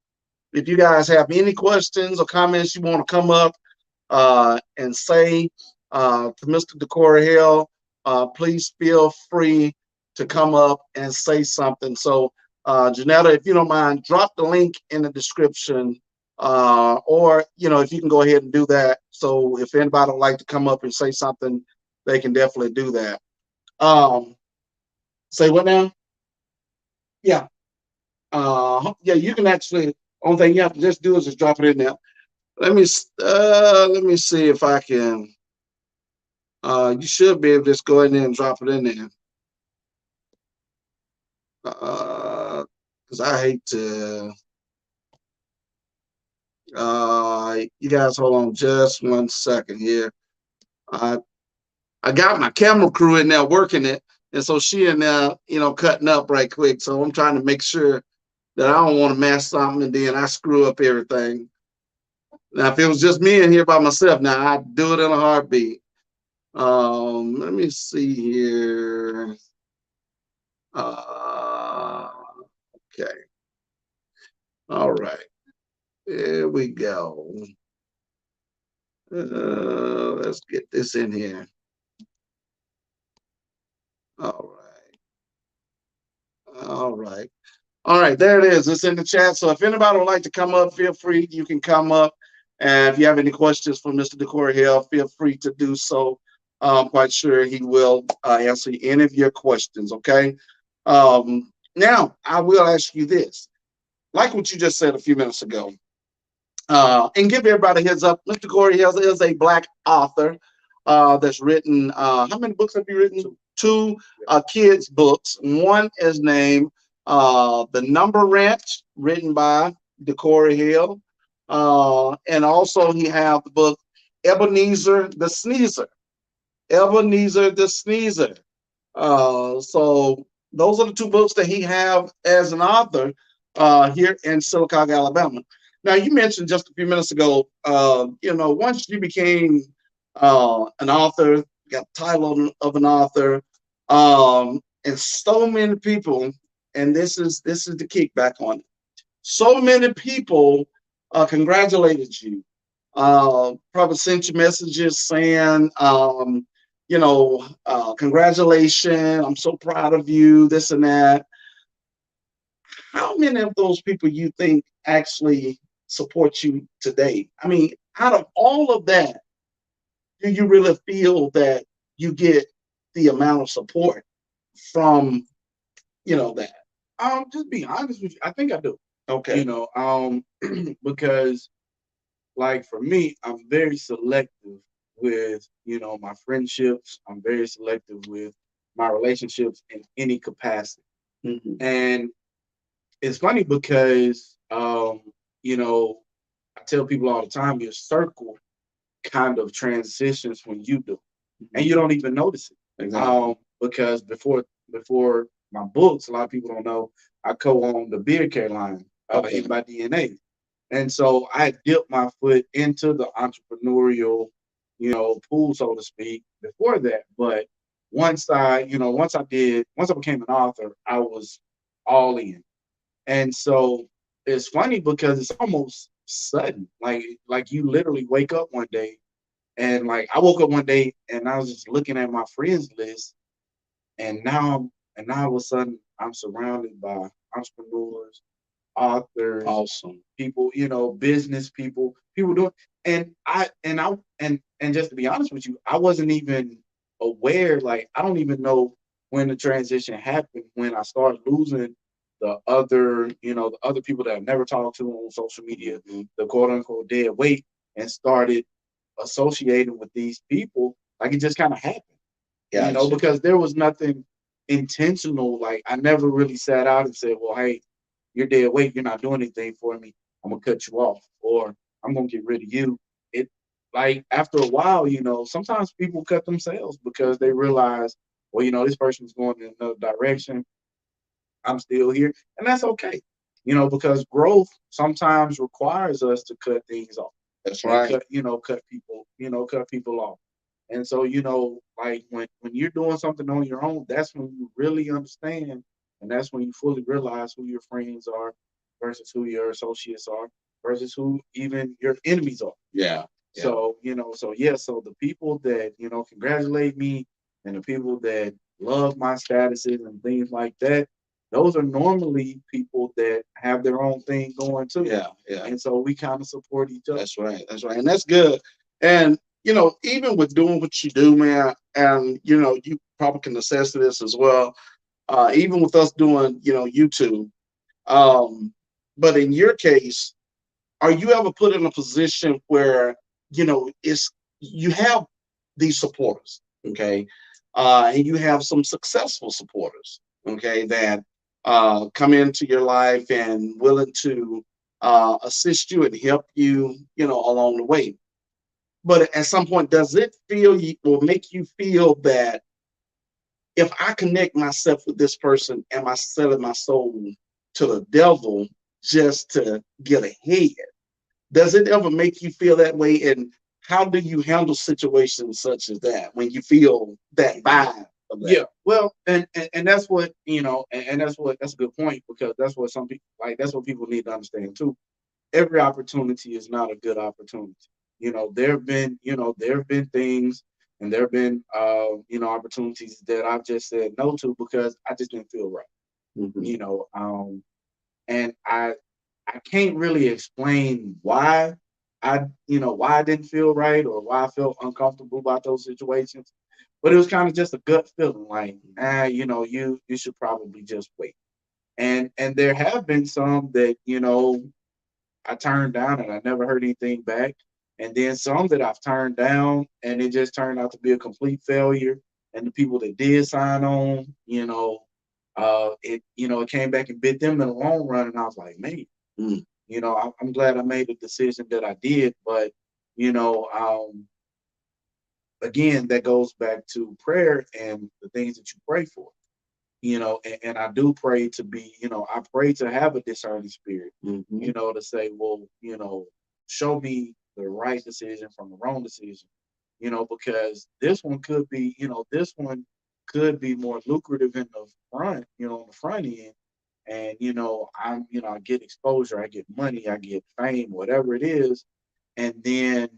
If you guys have any questions or comments you want to come up and say to Mr. DeCorey Hale, please feel free to come up and say something. So, Janetta, if you don't mind, drop the link in the description, or if you can go ahead and do that. So, if anybody would like to come up and say something, they can definitely do that. Say what now? Yeah. Yeah, you can actually. Only thing you have to just do is just drop it in there. Let me see if I can. You should be able to just go in there and drop it in there. Because I hate to. You guys hold on just 1 second here. I got my camera crew in there working it, and so she in there, cutting up right quick. So I'm trying to make sure that I don't want to mess something and then I screw up everything. Now, if it was just me in here by myself, now I'd do it in a heartbeat. Let me see here. Okay. All right. There we go. Let's get this in here. All right. All right. All right. There it is. It's in the chat. So if anybody would like to come up, feel free. You can come up. And if you have any questions for Mr. DeCorey Hale, feel free to do so. I'm quite sure he will answer any of your questions. Okay. Now, I will ask you this. Like what you just said a few minutes ago, and give everybody a heads up, Mr. Corey Hale is a Black author that's written, how many books have you written? Two kids' books. One is named The Number Ranch, written by DeCorey Hale. And also he have the book Ebenezer the Sneezer. Ebenezer the Sneezer. So those are the two books that he have as an author here in Sylacauga, Alabama. Now, you mentioned just a few minutes ago, once you became an author, got the title of an author, and so many people, and this is the kickback on it. So many people congratulated you, probably sent you messages saying, congratulations, I'm so proud of you, this and that. How many of those people you think actually support you today? I mean, out of all of that, do you really feel that you get the amount of support from, that? Just be honest with you. I think I do. Okay. Because like for me, I'm very selective with, my friendships. I'm very selective with my relationships in any capacity. Mm-hmm. And it's funny because, I tell people all the time, your circle kind of transitions when you do, and you don't even notice it. Exactly. Because before my books, a lot of people don't know I co-own the beard care line, Eat by DNA, and so I dipped my foot into the entrepreneurial, pool, so to speak, before that. But once I became an author, I was all in. And so it's funny because it's almost sudden. Like you literally wake up one day and like I woke up one day and I was just looking at my friends list and now all of a sudden I'm surrounded by entrepreneurs, authors, Awesome. people, business people doing, and and just to be honest with you, I wasn't even aware. Like, I don't even know when the transition happened, when I started losing the other, the other people that I've never talked to on social media, the quote unquote dead weight, and started associating with these people. Like, it just kind of happened, because there was nothing intentional. Like, I never really sat out and said, well, hey, you're dead weight, you're not doing anything for me, I'm gonna cut you off, or I'm gonna get rid of you. It, like, after a while, sometimes people cut themselves because they realize, well, this person's going in another direction, I'm still here, and that's okay. Because growth sometimes requires us to cut things off. That's right. Cut people off. And so, like, when you're doing something on your own, that's when you really understand, and that's when you fully realize who your friends are versus who your associates are versus who even your enemies are. Yeah. So, so the people that, congratulate me, and the people that love my statuses and things like that, those are normally people that have their own thing going too. Yeah, yeah. And so we kind of support each other. That's right. That's right. And that's good. And, even with doing what you do, man, and, you probably can attest to this as well, even with us doing, YouTube. But in your case, are you ever put in a position where, you have these supporters, okay? And you have some successful supporters, okay, that come into your life and willing to assist you and help you, along the way. But at some point, does it feel or make you feel that if I connect myself with this person, am I selling my soul to the devil just to get ahead? Does it ever make you feel that way? And how do you handle situations such as that when you feel that vibe of that? Yeah, well, and that's what, and that's a good point, because that's what some people, like, that's what people need to understand too. Every opportunity is not a good opportunity. There have been things, and there have been opportunities that I've just said no to because I just didn't feel right. And I can't really explain why why I didn't feel right or why I felt uncomfortable about those situations. But it was kind of just a gut feeling, like, you should probably just wait. And there have been some that, I turned down and I never heard anything back. And then some that I've turned down and it just turned out to be a complete failure. And the people that did sign on, it came back and bit them in the long run. And I was like, man, I'm glad I made the decision that I did. But, again, that goes back to prayer and the things that you pray for. And I do pray to be, I pray to have a discerning spirit, to say, well, show me the right decision from the wrong decision, because this one could be, more lucrative in the front, on the front end. And, I get exposure, I get money, I get fame, whatever it is. And then,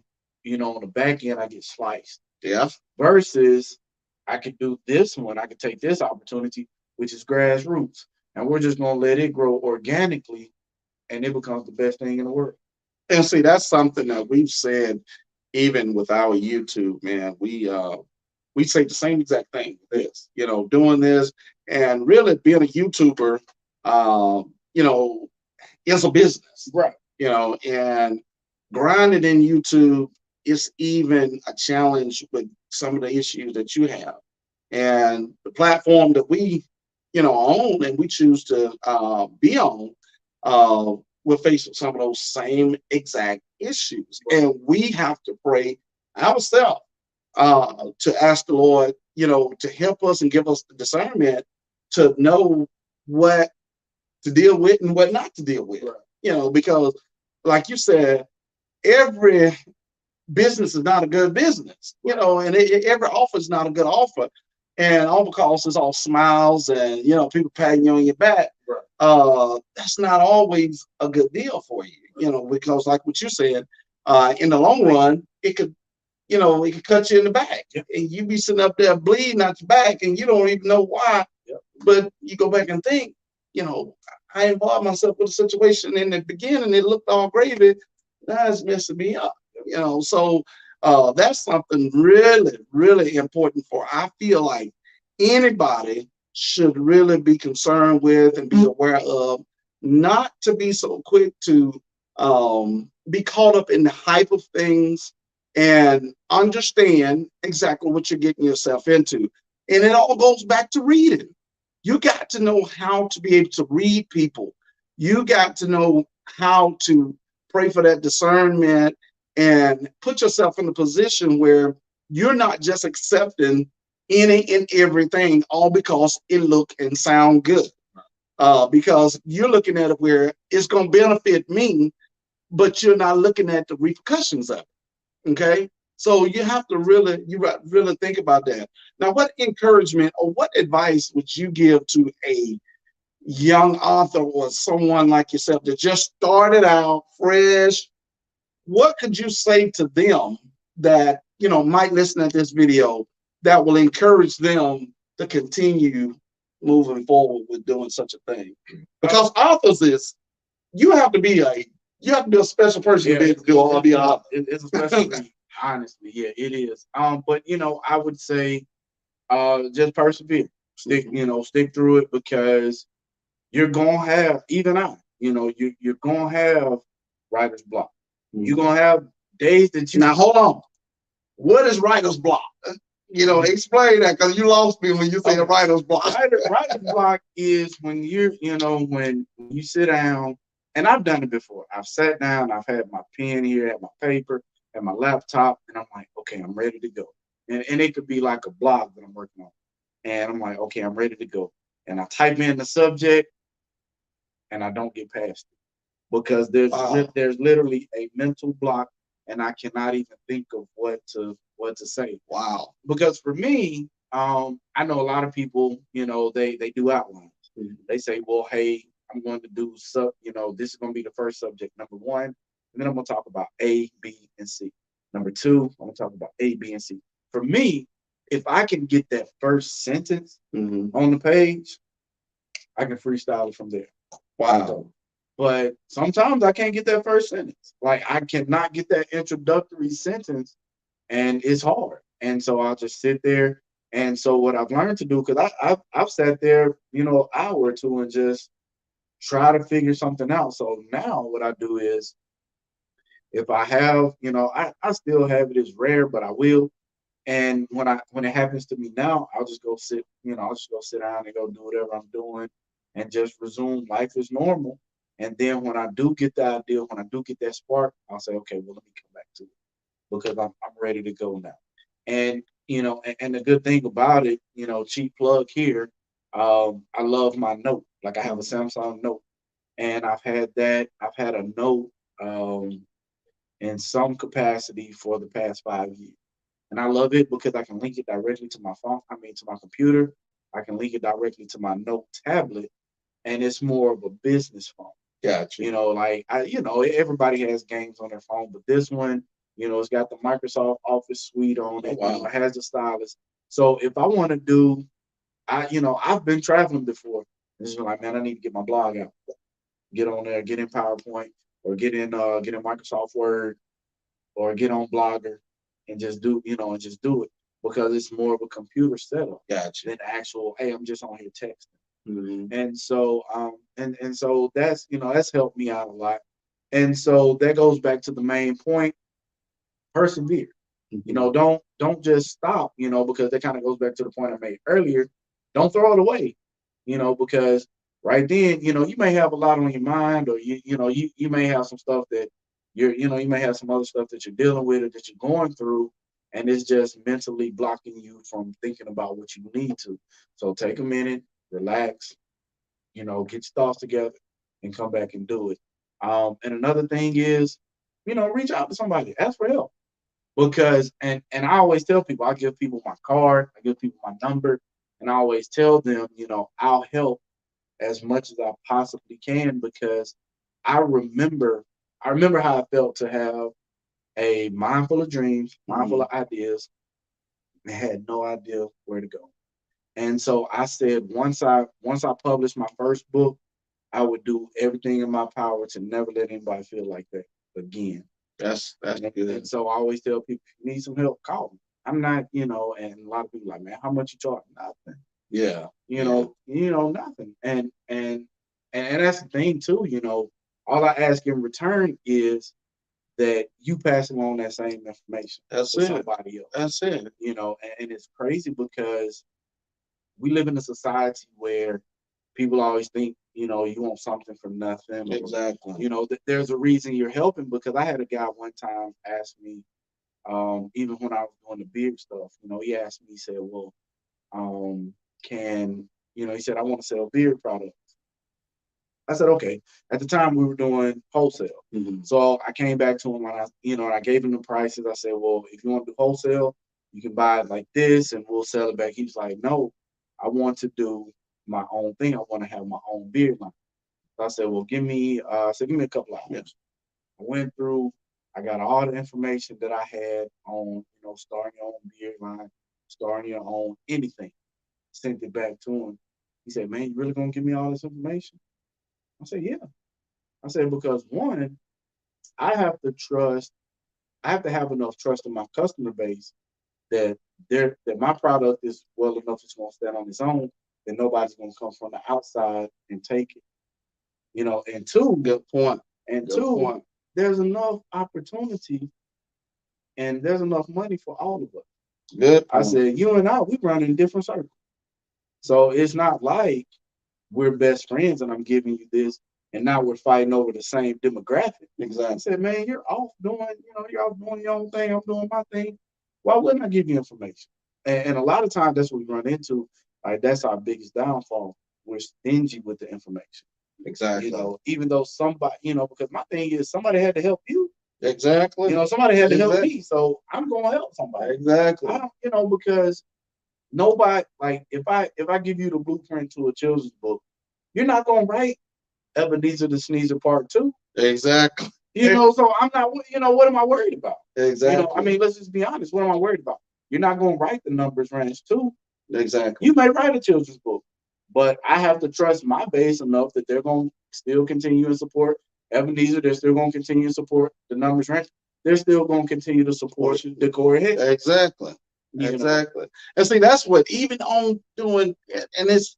on the back end, I get sliced. Yeah. Versus I could do this one, I could take this opportunity, which is grassroots, and we're just going to let it grow organically, and it becomes the best thing in the world. And see, that's something that we've said even with our YouTube, man. We say the same exact thing with this, doing this and really being a YouTuber, is a business. Right. And grinding in YouTube is even a challenge with some of the issues that you have. And the platform that we, own and we choose to be on, we're facing some of those same exact issues. And we have to pray ourselves to ask the Lord, to help us and give us the discernment to know what to deal with and what not to deal with. Right. Because like you said, every business is not a good business, and every offer is not a good offer. And all because it's all smiles and, people patting you on your back. Right. That's not always a good deal for you, because like what you said, in the long run, it could cut you in the back. Yep. And you be sitting up there bleeding out your back and you don't even know why. Yep. But you go back and think, I involved myself with a situation in the beginning, it looked all gravy. Now it's messing me up, So That's something really, really important for. I feel like anybody should really be concerned with and be aware of, not to be so quick to be caught up in the hype of things and understand exactly what you're getting yourself into. And it all goes back to reading. You got to know how to be able to read people. You got to know how to pray for that discernment and put yourself in a position where you're not just accepting any and everything all because it look and sound good. Because you're looking at it where it's going to benefit me, but you're not looking at the repercussions of it. Okay. So you have to really think about that. Now, what encouragement or what advice would you give to a young author or someone like yourself that just started out fresh? What could you say to them that might listen to this video that will encourage them to continue moving forward with doing such a thing? Because authors is you have to be a special person to be able to do all the author. It's a special breed, honestly. Yeah, it is. But I would say just persevere. Stick through it, because you're gonna have, even you're gonna have writer's block. You're gonna have days that you Now hold on. What is writer's block? Explain that, because you lost me when you say writer's block. Writer's block is when when you sit down, and I've done it before. I've sat down, I've had my pen here, had my paper, had my laptop, and I'm like, okay, I'm ready to go. And it could be like a blog that I'm working on. And I'm like, okay, I'm ready to go. And I type in the subject, and I don't get past it, because there's literally a mental block, and I cannot even think of what to say. Wow. Because for me, I know a lot of people, they do outlines. They say, well, hey, I'm going to do this is going to be the first subject, number one, and then I'm going to talk about A, B, and C. Number two, I'm going to talk about A, B, and C. For me, if I can get that first sentence on the page, I can freestyle it from there. Wow. But sometimes I can't get that first sentence. Like, I cannot get that introductory sentence, and it's hard. And so I'll just sit there. And so what I've learned to do, because I've sat there, an hour or two and just try to figure something out. So now what I do is, if I have, I still have it as rare, but I will. And when it happens to me now, I'll just go sit down and go do whatever I'm doing and just resume life as normal. And then when I do get the idea, when I do get that spark, I'll say, okay, well, let me come back to it, because I'm ready to go now. And and the good thing about it, cheap plug here, I love my note. Like, I have a Samsung Note, and I've had a note in some capacity for the past 5 years. And I love it because I can link it directly to my phone. To my computer. I can link it directly to my note tablet, and it's more of a business phone. Gotcha. Everybody has games on their phone, but this one, it's got the Microsoft Office suite on it. Wow. It has the stylus. So if I want to do, I've been traveling before. It's just like, man, I need to get my blog out. Get on there, get in PowerPoint, or get in Microsoft Word, or get on Blogger, and just do it, because it's more of a computer setup. Gotcha. Than actual, hey, I'm just on here texting. And so and so that's that's helped me out a lot. And so that goes back to the main point: persevere. Don't just stop, because that kind of goes back to the point I made earlier. Don't throw it away, because right then, you may have a lot on your mind, or you may have some stuff that you may have some other stuff that you're dealing with or that you're going through, and it's just mentally blocking you from thinking about what you need to. So take a minute, relax, get your thoughts together, and come back and do it. And another thing is, reach out to somebody, ask for help. Because and I always tell people, I give people my card, I give people my number, and I always tell them, I'll help as much as I possibly can, because I remember how I felt to have a mind full of dreams, mind full of ideas, and had no idea where to go. And so I said, once I published my first book, I would do everything in my power to never let anybody feel like that again. That's good. And so I always tell people, if you need some help, call me. I'm not, and a lot of people like, man, how much you charge? Nothing. Yeah. Nothing. And that's the thing too, all I ask in return is that you passing on that same information to somebody else. That's it. And it's crazy because we live in a society where people always think, you want something for nothing. Exactly. There's a reason you're helping, because I had a guy one time ask me, even when I was doing the beard stuff, he asked me, he said, well, he said, I want to sell beard products. I said, okay. At the time we were doing wholesale. Mm-hmm. So I came back to him and I gave him the prices. I said, well, if you want to do wholesale, you can buy it like this and we'll sell it back. He was like, no, I want to do my own thing. I want to have my own beard line. So I said, well, give me a couple hours. Yes. I went through, I got all the information that I had on, starting your own beard line, starting your own anything. Sent it back to him. He said, man, you really gonna give me all this information? I said, yeah. I said, because one, I have to have enough trust in my customer base that my product is well enough it's gonna stand on its own, that nobody's gonna come from the outside and take it. And two, good point. And two, there's enough opportunity and there's enough money for all of us. Good I point. said, you and I, we run in different circles. So it's not like we're best friends and I'm giving you this and now we're fighting over the same demographic. Exactly. I said, man, you're off doing, you're off doing your own thing. I'm doing my thing. Why wouldn't I give you information? And a lot of times that's what we run into. Like, that's our biggest downfall. We're stingy with the information. Exactly. Even though somebody, because my thing is somebody had to help you. Exactly. Somebody had to help me. So I'm going to help somebody. Exactly. I don't, because nobody, like, if I give you the blueprint to a children's book, you're not going to write Ebenezer the Sneezer Part 2. Exactly. So I'm not, what am I worried about? Exactly. Let's just be honest. What am I worried about? You're not going to write the Numbers Ranch 2. Exactly. You may write a children's book, but I have to trust my base enough that they're going to still continue to support Ebenezer. They're still going to continue to support the Numbers Ranch. They're still going to continue to support DeCorey Hale. Exactly. Exactly. And see, that's what even on doing, and it's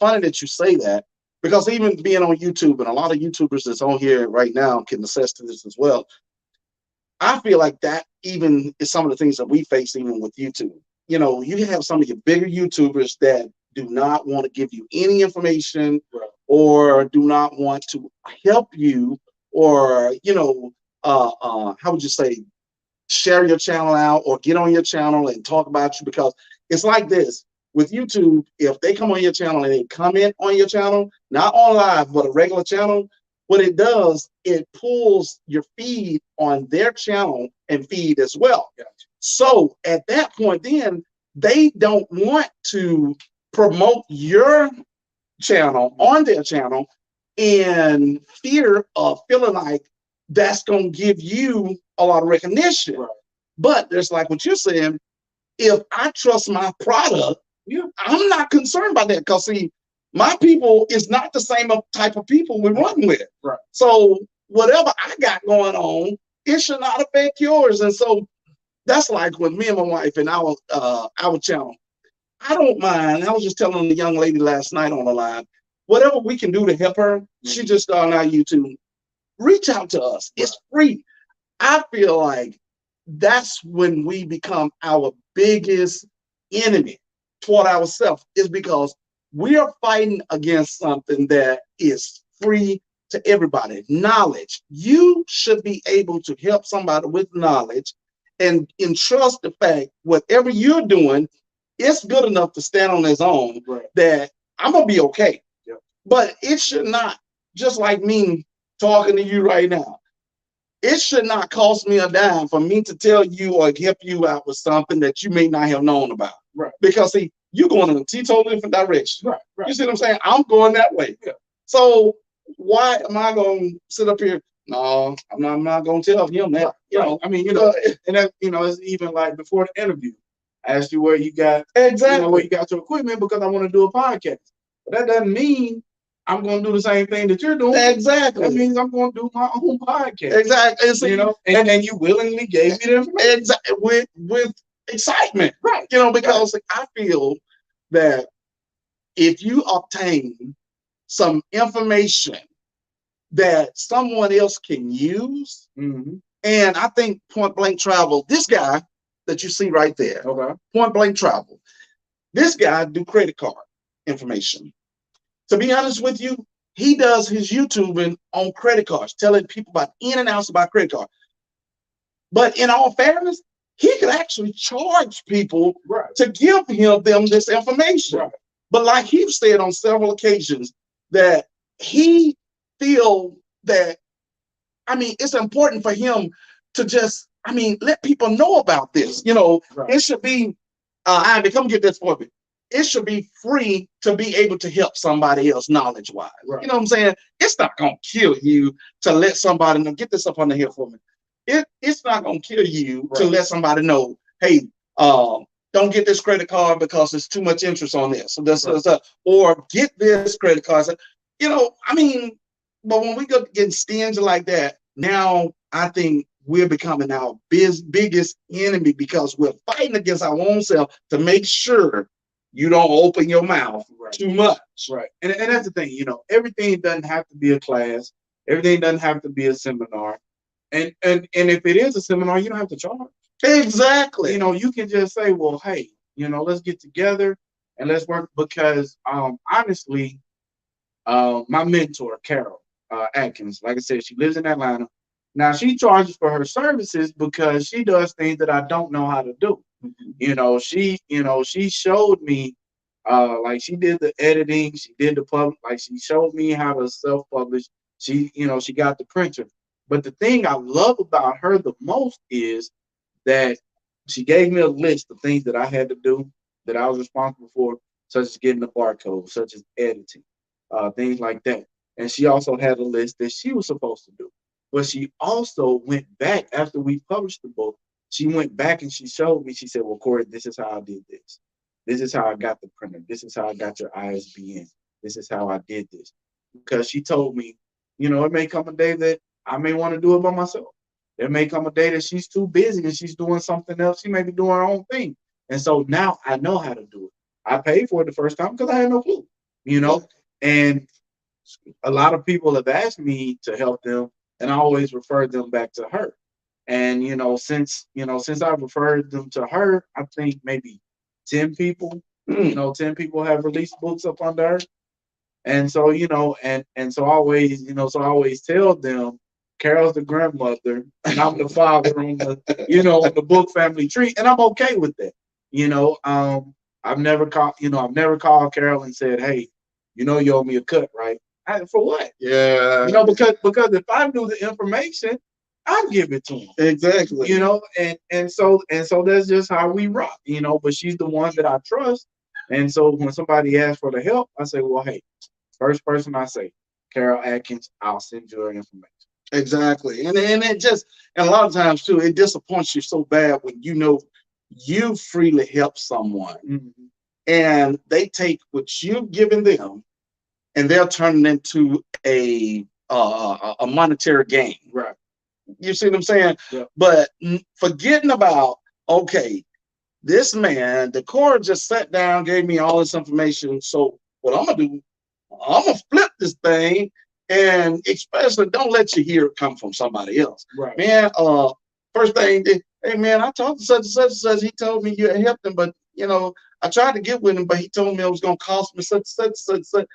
funny that you say that, because even being on YouTube, and a lot of YouTubers that's on here right now can attest to this as well. I feel like that even is some of the things that we face even with YouTube. You have some of your bigger YouTubers that do not want to give you any information, right, or do not want to help you, or how would you say, share your channel out or get on your channel and talk about you. Because it's like this with YouTube, if they come on your channel and they comment on your channel, not on live but a regular channel, what it does, it pulls your feed on their channel and feed as well. Gotcha. So at that point, then they don't want to promote your channel on their channel in fear of feeling like that's going to give you a lot of recognition. Right. But there's like what you're saying, if I trust my product, I'm not concerned about that, because see, my people is not the same type of people we run with. Right. So whatever I got going on, it should not affect yours. And so that's like with me and my wife and our channel. I don't mind. I was just telling the young lady last night on the line, whatever we can do to help her, she just started on YouTube. Reach out to us. It's free. I feel like that's when we become our biggest enemy toward ourselves, is because we are fighting against something that is free to everybody. Knowledge. You should be able to help somebody with knowledge and entrust the fact whatever you're doing, it's good enough to stand on its own, right, that I'm going to be okay. Yep. But it should not, just like me talking to you right now, it should not cost me a dime for me to tell you or help you out with something that you may not have known about. Right. Because see, you're going in a totally different direction. Right. Right. You see what I'm saying? I'm going that way. Yeah. So why am I going to sit up here? No, I'm not going to tell him that. Right. I mean, and that, it's even like before the interview, I asked you where you got where you got your equipment, because I want to do a podcast. But that doesn't mean I'm going to do the same thing that you're doing. Exactly. That means I'm going to do my own podcast. Exactly. And so, you know, and you willingly gave me the information. Exactly. With excitement. Right. You know, because I feel that if you obtain some information that someone else can use, and I think Point Blank Travel, this guy that you see right there, Point Blank Travel, this guy do credit card information. To be honest with you, he does his YouTubing on credit cards, telling people about in and outs about credit cards. But in all fairness, he could actually charge people to give them this information. Right. But like he said on several occasions, that he feel that, I mean, it's important for him to just, I mean, let people know about this. You know, it should be, Andy, come get this for me. It should be free to be able to help somebody else knowledge-wise. Right. You know what I'm saying? It's not going to kill you to let somebody know. Get this up on the here for me. It's not going to kill you to let somebody know, hey, don't get this credit card because there's too much interest on this. So that's or get this credit card. So, you know, I mean, but when we go getting stingy like that, now I think we're becoming our biggest enemy because we're fighting against our own self to make sure you don't open your mouth too much. Right. And that's the thing, you know, everything doesn't have to be a class. Everything doesn't have to be a seminar. And if it is a seminar, you don't have to charge. Exactly. You know, you can just say, well, hey, you know, let's get together and let's work, because honestly, my mentor, Carol Atkins, like I said, she lives in Atlanta. Now she charges for her services because she does things that I don't know how to do. You know, she showed me, like she did the editing, she did the public, like she showed me how to self-publish. She got the printer. But the thing I love about her the most is that she gave me a list of things that I had to do, that I was responsible for, such as getting the barcode, such as editing, things like that. And she also had a list that she was supposed to do. But she also went back after we published the book. She went back and she showed me, she said, well, Corey, this is how I did this. This is how I got the printer. This is how I got your ISBN. This is how I did this. Because she told me, you know, it may come a day that I may want to do it by myself. There may come a day that she's too busy and she's doing something else. She may be doing her own thing. And so now I know how to do it. I paid for it the first time because I had no clue, you know. And a lot of people have asked me to help them, and I always refer them back to her. And since I've referred them to her, I think maybe 10 people, 10 people have released books up under her. And so, and so I always tell them, Carol's the grandmother and I'm the father on on the book family tree, and I'm okay with that. I've never called Carol and said, hey, you owe me a cut, right? For what? Yeah. Because if I knew the information, I'd give it to him. Exactly. And so that's just how we rock, but she's the one that I trust. And so when somebody asks for the help, I say, well, hey, first person I say, Carol Atkins, I'll send you her information. Exactly. And a lot of times too, it disappoints you so bad when you freely help someone and they take what you've given them and they're turning into a monetary gain. Right. You see what I'm saying? Yeah. But forgetting about, okay, this man, DeCorey just sat down, gave me all this information. So what I'm gonna do, I'm gonna flip this thing, and especially don't let you hear it come from somebody else. Right. Man, first thing, hey man, I talked to such and such and such. He told me you had helped him, but I tried to get with him, but he told me it was gonna cost me such and such.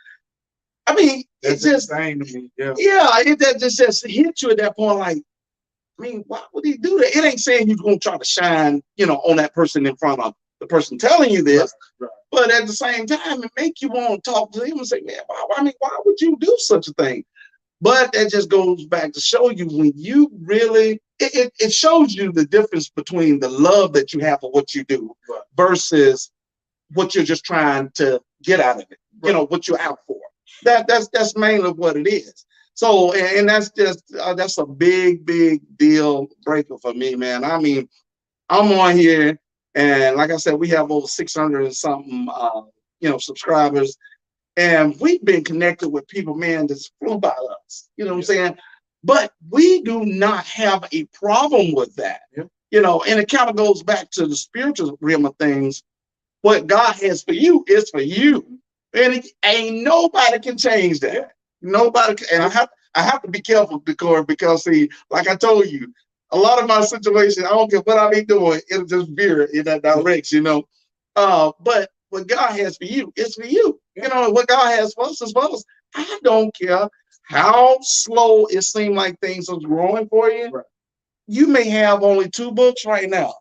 I mean, that's it just insane to me. Yeah. Yeah, it just hit you at that point, like, I mean, why would he do that? It ain't saying you're gonna try to shine, on that person in front of the person telling you this, right. But at the same time, it make you want to talk to him and say, man, why would you do such a thing? But that just goes back to show you when you really, it shows you the difference between the love that you have for what you do versus what you're just trying to get out of it, what you're out for. That's mainly what it is. So, and that's just, that's a big deal breaker for me, man. I mean, I'm on here, and like I said, we have over 600 and something, subscribers. And we've been connected with people, man, that's flew by us. You know what I'm saying? But we do not have a problem with that. You know, and it kind of goes back to the spiritual realm of things. What God has for you is for you. And ain't nobody can change that. Nobody can, and I have to be careful, DeCorey, because see, like I told you, a lot of my situations, I don't care what I be doing, it'll just veer in that direction, you know. But what God has for you is for you. You know, what God has for us is for us. I don't care how slow it seems like things are growing for you. Right. You may have only 2 books right now.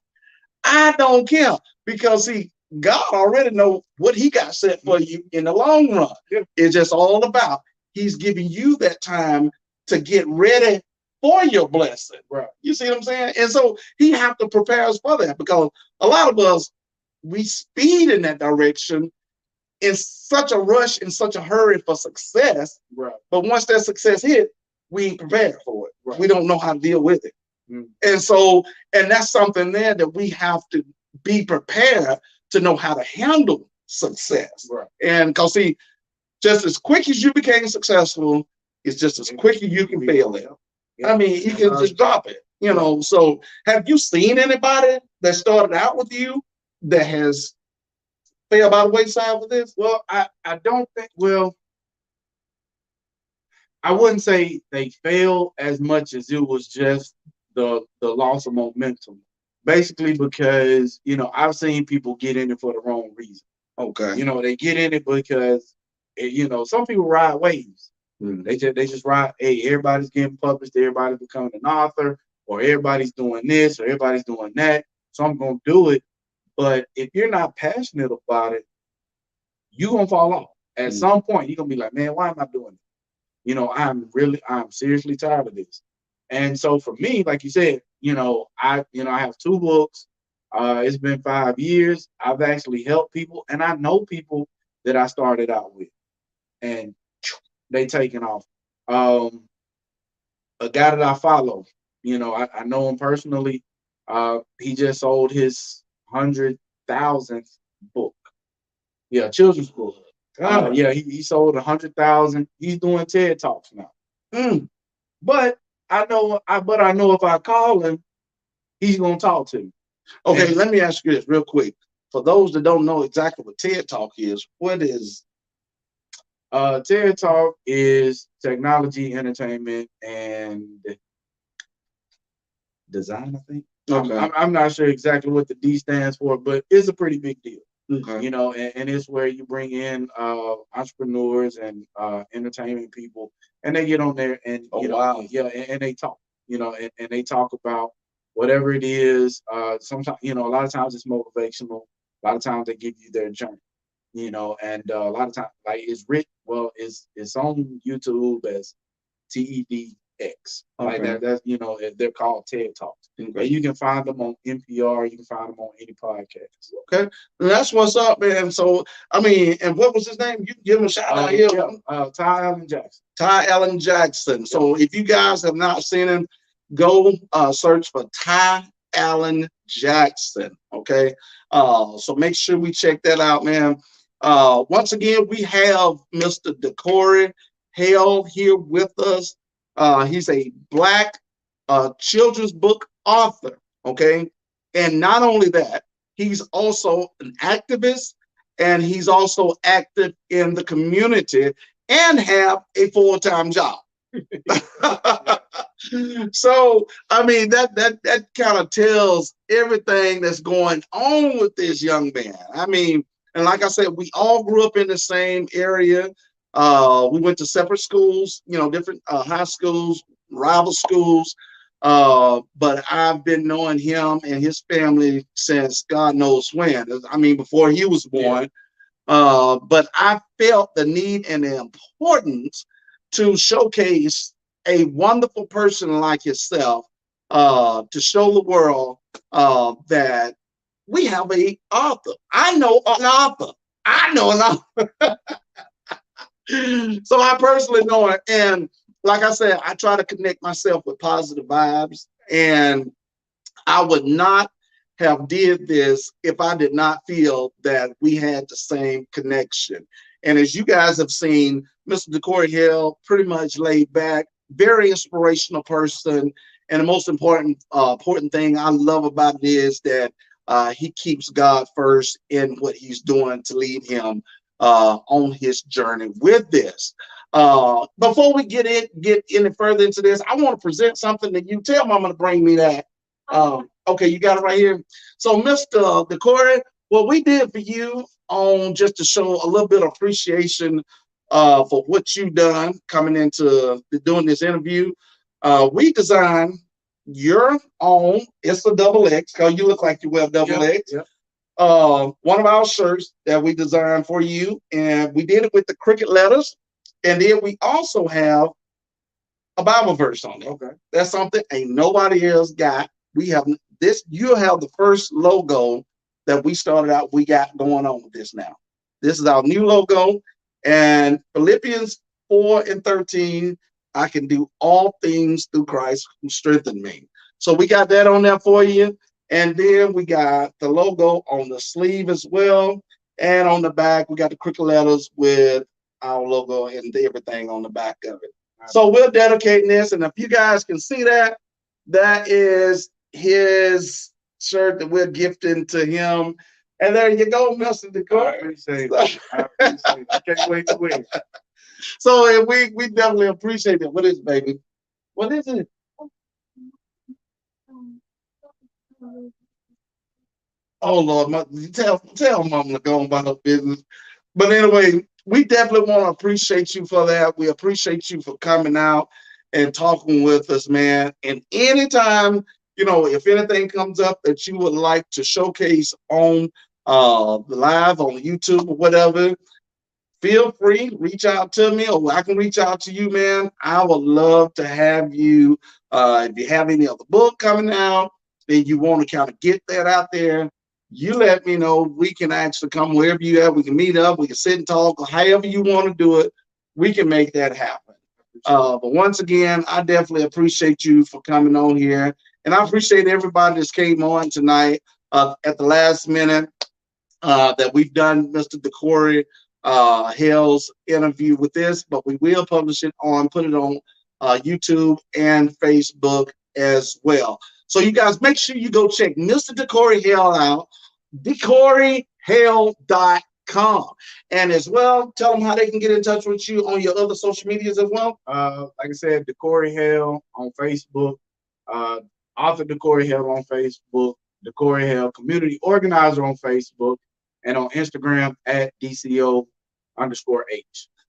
I don't care, because see, God already know what he got set for you in the long run. It's just all about he's giving you that time to get ready for your blessing. Right. You see what I'm saying? And so he have to prepare us for that, because a lot of us, we speed in that direction in such a rush, in such a hurry for success. Right. But once that success hit, we ain't prepared for it. Right. We don't know how to deal with it. And so, and that's something there that we have to be prepared to know how to handle success. Right. And because see, just as quick as you became successful, it's just as quick as you can fail it. I mean, you can just drop it, you know. So have you seen anybody that started out with you that has failed by the wayside with this? Well, I don't think, well, I wouldn't say they failed as much as it was just the loss of momentum. Basically because, you know, I've seen people get in it for the wrong reason. Okay. You know, they get in it because, you know, some people ride waves. They just ride, hey, everybody's getting published, everybody's becoming an author, or everybody's doing this, or everybody's doing that, so I'm going to do it. But if you're not passionate about it, you're going to fall off. At some point, you're going to be like, man, why am I doing it? You know, I'm seriously tired of this. And so for me, like you said, I have 2 books. It's been 5 years. I've actually helped people, and I know people that I started out with, and they taking off. A guy that I follow, I know him personally. He just sold his 100,000th book. Yeah, children's book. Yeah, he sold 100,000. He's doing TED Talks now. But I know if I call him, he's gonna talk to me. Okay, let me ask you this real quick. For those that don't know exactly what TED Talk is, what is? TED Talk is technology, entertainment, and design, I think. Okay. I'm not sure exactly what the D stands for, but it's a pretty big deal. Okay. And it's where you bring in entrepreneurs and entertainment people, and they get on there and and they talk, and they talk about whatever it is. Sometimes, a lot of times it's motivational. A lot of times they give you their journey, and a lot of times, like, it's written, well, it's on YouTube as TEDx. Okay. Like that's they're called TED Talks. Okay. And you can find them on NPR. You can find them on any podcast. Okay, and that's what's up, man. So I mean, and what was his name? You can give him a shout out here. Ty Allen Jackson. Ty Allen Jackson. So if you guys have not seen him, go search for Ty Allen Jackson. Okay, so make sure we check that out, man. Once again, we have Mr. DeCorey Hale here with us. He's a Black children's book author, okay? And not only that, he's also an activist, and he's also active in the community and have a full-time job. So, I mean, that kind of tells everything that's going on with this young man. I mean, and like I said, we all grew up in the same area. We went to separate schools, different high schools, rival schools. But I've been knowing him and his family since God knows when. I mean, before he was born. But I felt the need and the importance to showcase a wonderful person like yourself, to show the world that we have an author. I know an author. So I personally know it. And like I said, I try to connect myself with positive vibes. And I would not have did this if I did not feel that we had the same connection. And as you guys have seen, Mr. DeCorey Hale, pretty much laid back, very inspirational person. And the most important thing I love about it is that he keeps God first in what he's doing to lead him on his journey with this. Before we get any further into this, I want to present something that you tell Mama to bring me that. Okay, you got it right here. So, Mr. DeCorey, what we did for you on just to show a little bit of appreciation for what you've done coming into doing this interview, we designed your own. It's a double X because you look like you wear double X. Yep. One of our shirts that we designed for you, and we did it with the cricket letters, and then we also have a Bible verse on it. Okay, that's something ain't nobody else got. We have this. You'll have the first logo that we started out. We got going on with this now. This is our new logo, and Philippians 4:13. I can do all things through Christ who strengthened me. So we got that on there for you. And then we got the logo on the sleeve as well. And on the back, we got the cricket letters with our logo and everything on the back of it. So we're dedicating this. And if you guys can see that, that is his shirt that we're gifting to him. And there you go, Mr. DeCorey. I appreciate it. I can't wait to win. So we definitely appreciate it. What is it, baby? What is it? Oh Lord, tell Mama to go on about her business. But anyway, we definitely want to appreciate you for that. We appreciate you for coming out and talking with us, man. And anytime, if anything comes up that you would like to showcase on live on YouTube or whatever, feel free, reach out to me, or I can reach out to you, man. I would love to have you. If you have any other book coming out, then you want to kind of get that out there, you let me know. We can actually come wherever you are. We can meet up. We can sit and talk, or however you want to do it. We can make that happen. But once again, I definitely appreciate you for coming on here. And I appreciate everybody that came on tonight at the last minute that we've done Mr. DeCorey Hale's interview with this, but we will publish it put it on YouTube and Facebook as well. So you guys make sure you go check Mr. DeCorey Hale out, DeCoreyHale.com. And as well, tell them how they can get in touch with you on your other social medias as well. Like I said, DeCorey Hale on Facebook, author DeCorey Hale on Facebook, DeCorey Hale community organizer on Facebook, and on Instagram at DCO_H.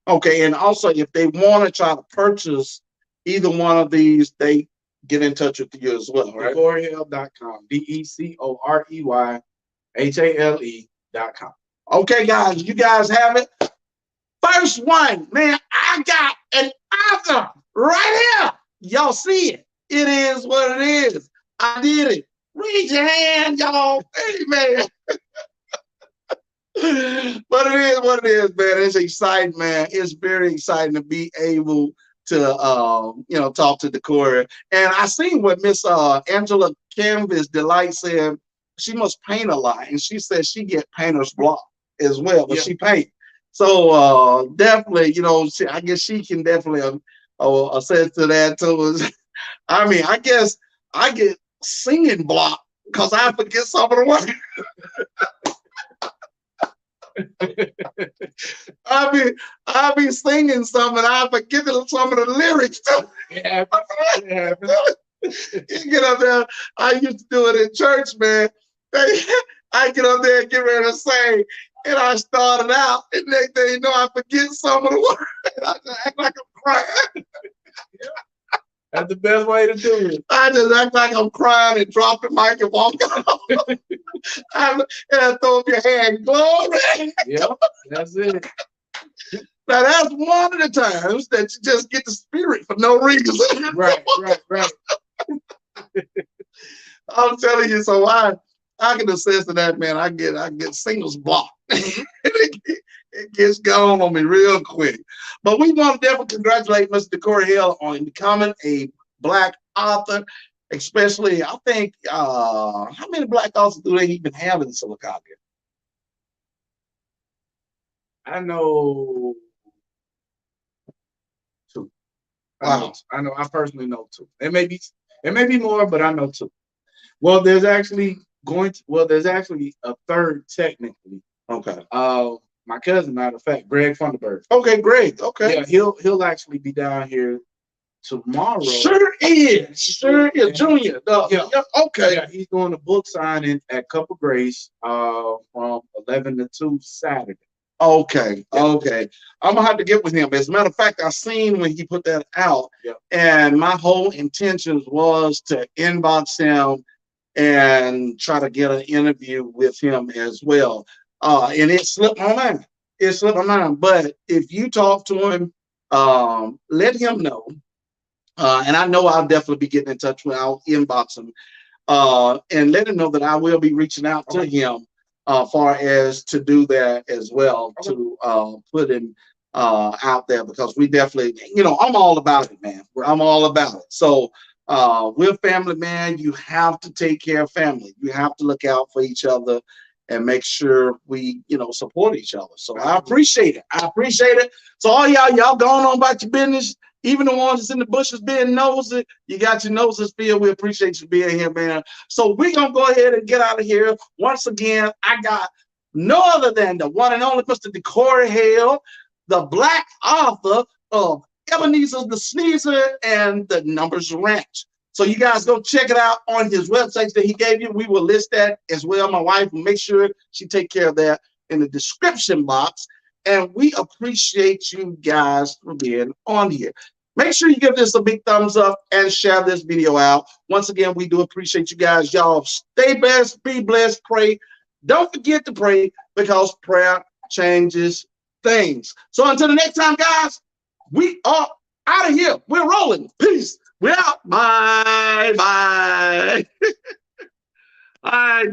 Okay, and also if they want to try to purchase either one of these, they get in touch with you as well, right? DeCoreyHale.com, DeCoreyHale.com. Okay, guys, you guys have it. First one, man, I got an author right here. Y'all see it. It is what it is. I did it. Raise your hand, y'all. Hey, man. But it is what it is, man. It's exciting, man. It's very exciting to be able to, talk to DeCorey. And I seen what Miss Angela Canvas Delight said. She must paint a lot, and she said she get painter's block as well, but she paint. So definitely, I guess she can definitely assess to that too. I mean, I guess I get singing block because I forget some of the words. I be singing some and I forget some of the lyrics too. Yeah. You get up there. I used to do it in church, man. I get up there and get ready to sing, and I started out, and next thing you know, I forget some of the words. I just act like I'm crying. That's the best way to do it. I just act like I'm crying and drop the mic and walk off. And I throw up your hand, glory. Yeah, that's it. Now that's one of the times that you just get the spirit for no reason. Right. I'm telling you, so I can attest to that, man. I get singles blocked. It gets gone on me real quick. But we want to definitely congratulate Mr. DeCorey Hale on becoming a Black author. Especially, I think, how many black authors do they even have in Silicotta? I know two. Wow. I personally know two. It may be more, but I know two. Well, there's actually a third technically. Okay. My cousin, matter of fact, Greg Funderburg. Okay, Greg. Okay. Yeah, he'll actually be down here tomorrow. Sure is. Sure is. Junior. Yeah. Okay. Yeah, he's doing a book signing at Cup of Grace from 11 to 2 Saturday. Okay. Yeah. Okay. I'm gonna have to get with him. As a matter of fact, I seen when he put that out, yeah. And my whole intentions was to inbox him and try to get an interview with him as well. And it slipped my mind. It slipped my mind. But if you talk to him, let him know. And I know I'll definitely be getting in touch with him. I'll inbox him and let him know that I will be reaching out to him far as to do that as well, to put him out there, because we definitely, I'm all about it, man. I'm all about it. So we're family, man. You have to take care of family. You have to look out for each other and make sure we, support each other. So I appreciate it. I appreciate it. So all y'all going on about your business. Even the ones that's in the bushes being nosy, you got your noses filled. We appreciate you being here, man. So we're going to go ahead and get out of here. Once again, I got no other than the one and only Mr. DeCorey Hale, the black author of Ebenezer the Sneezer and the Numbers Ranch. So you guys go check it out on his websites that he gave you. We will list that as well. My wife will make sure she take care of that in the description box. And we appreciate you guys for being on here. Make sure you give this a big thumbs up and share this video out. Once again, we do appreciate you guys. Y'all stay blessed, be blessed, pray. Don't forget to pray, because prayer changes things. So until the next time, guys, we are out of here. We're rolling. Peace. We're out. Bye. Bye. Bye.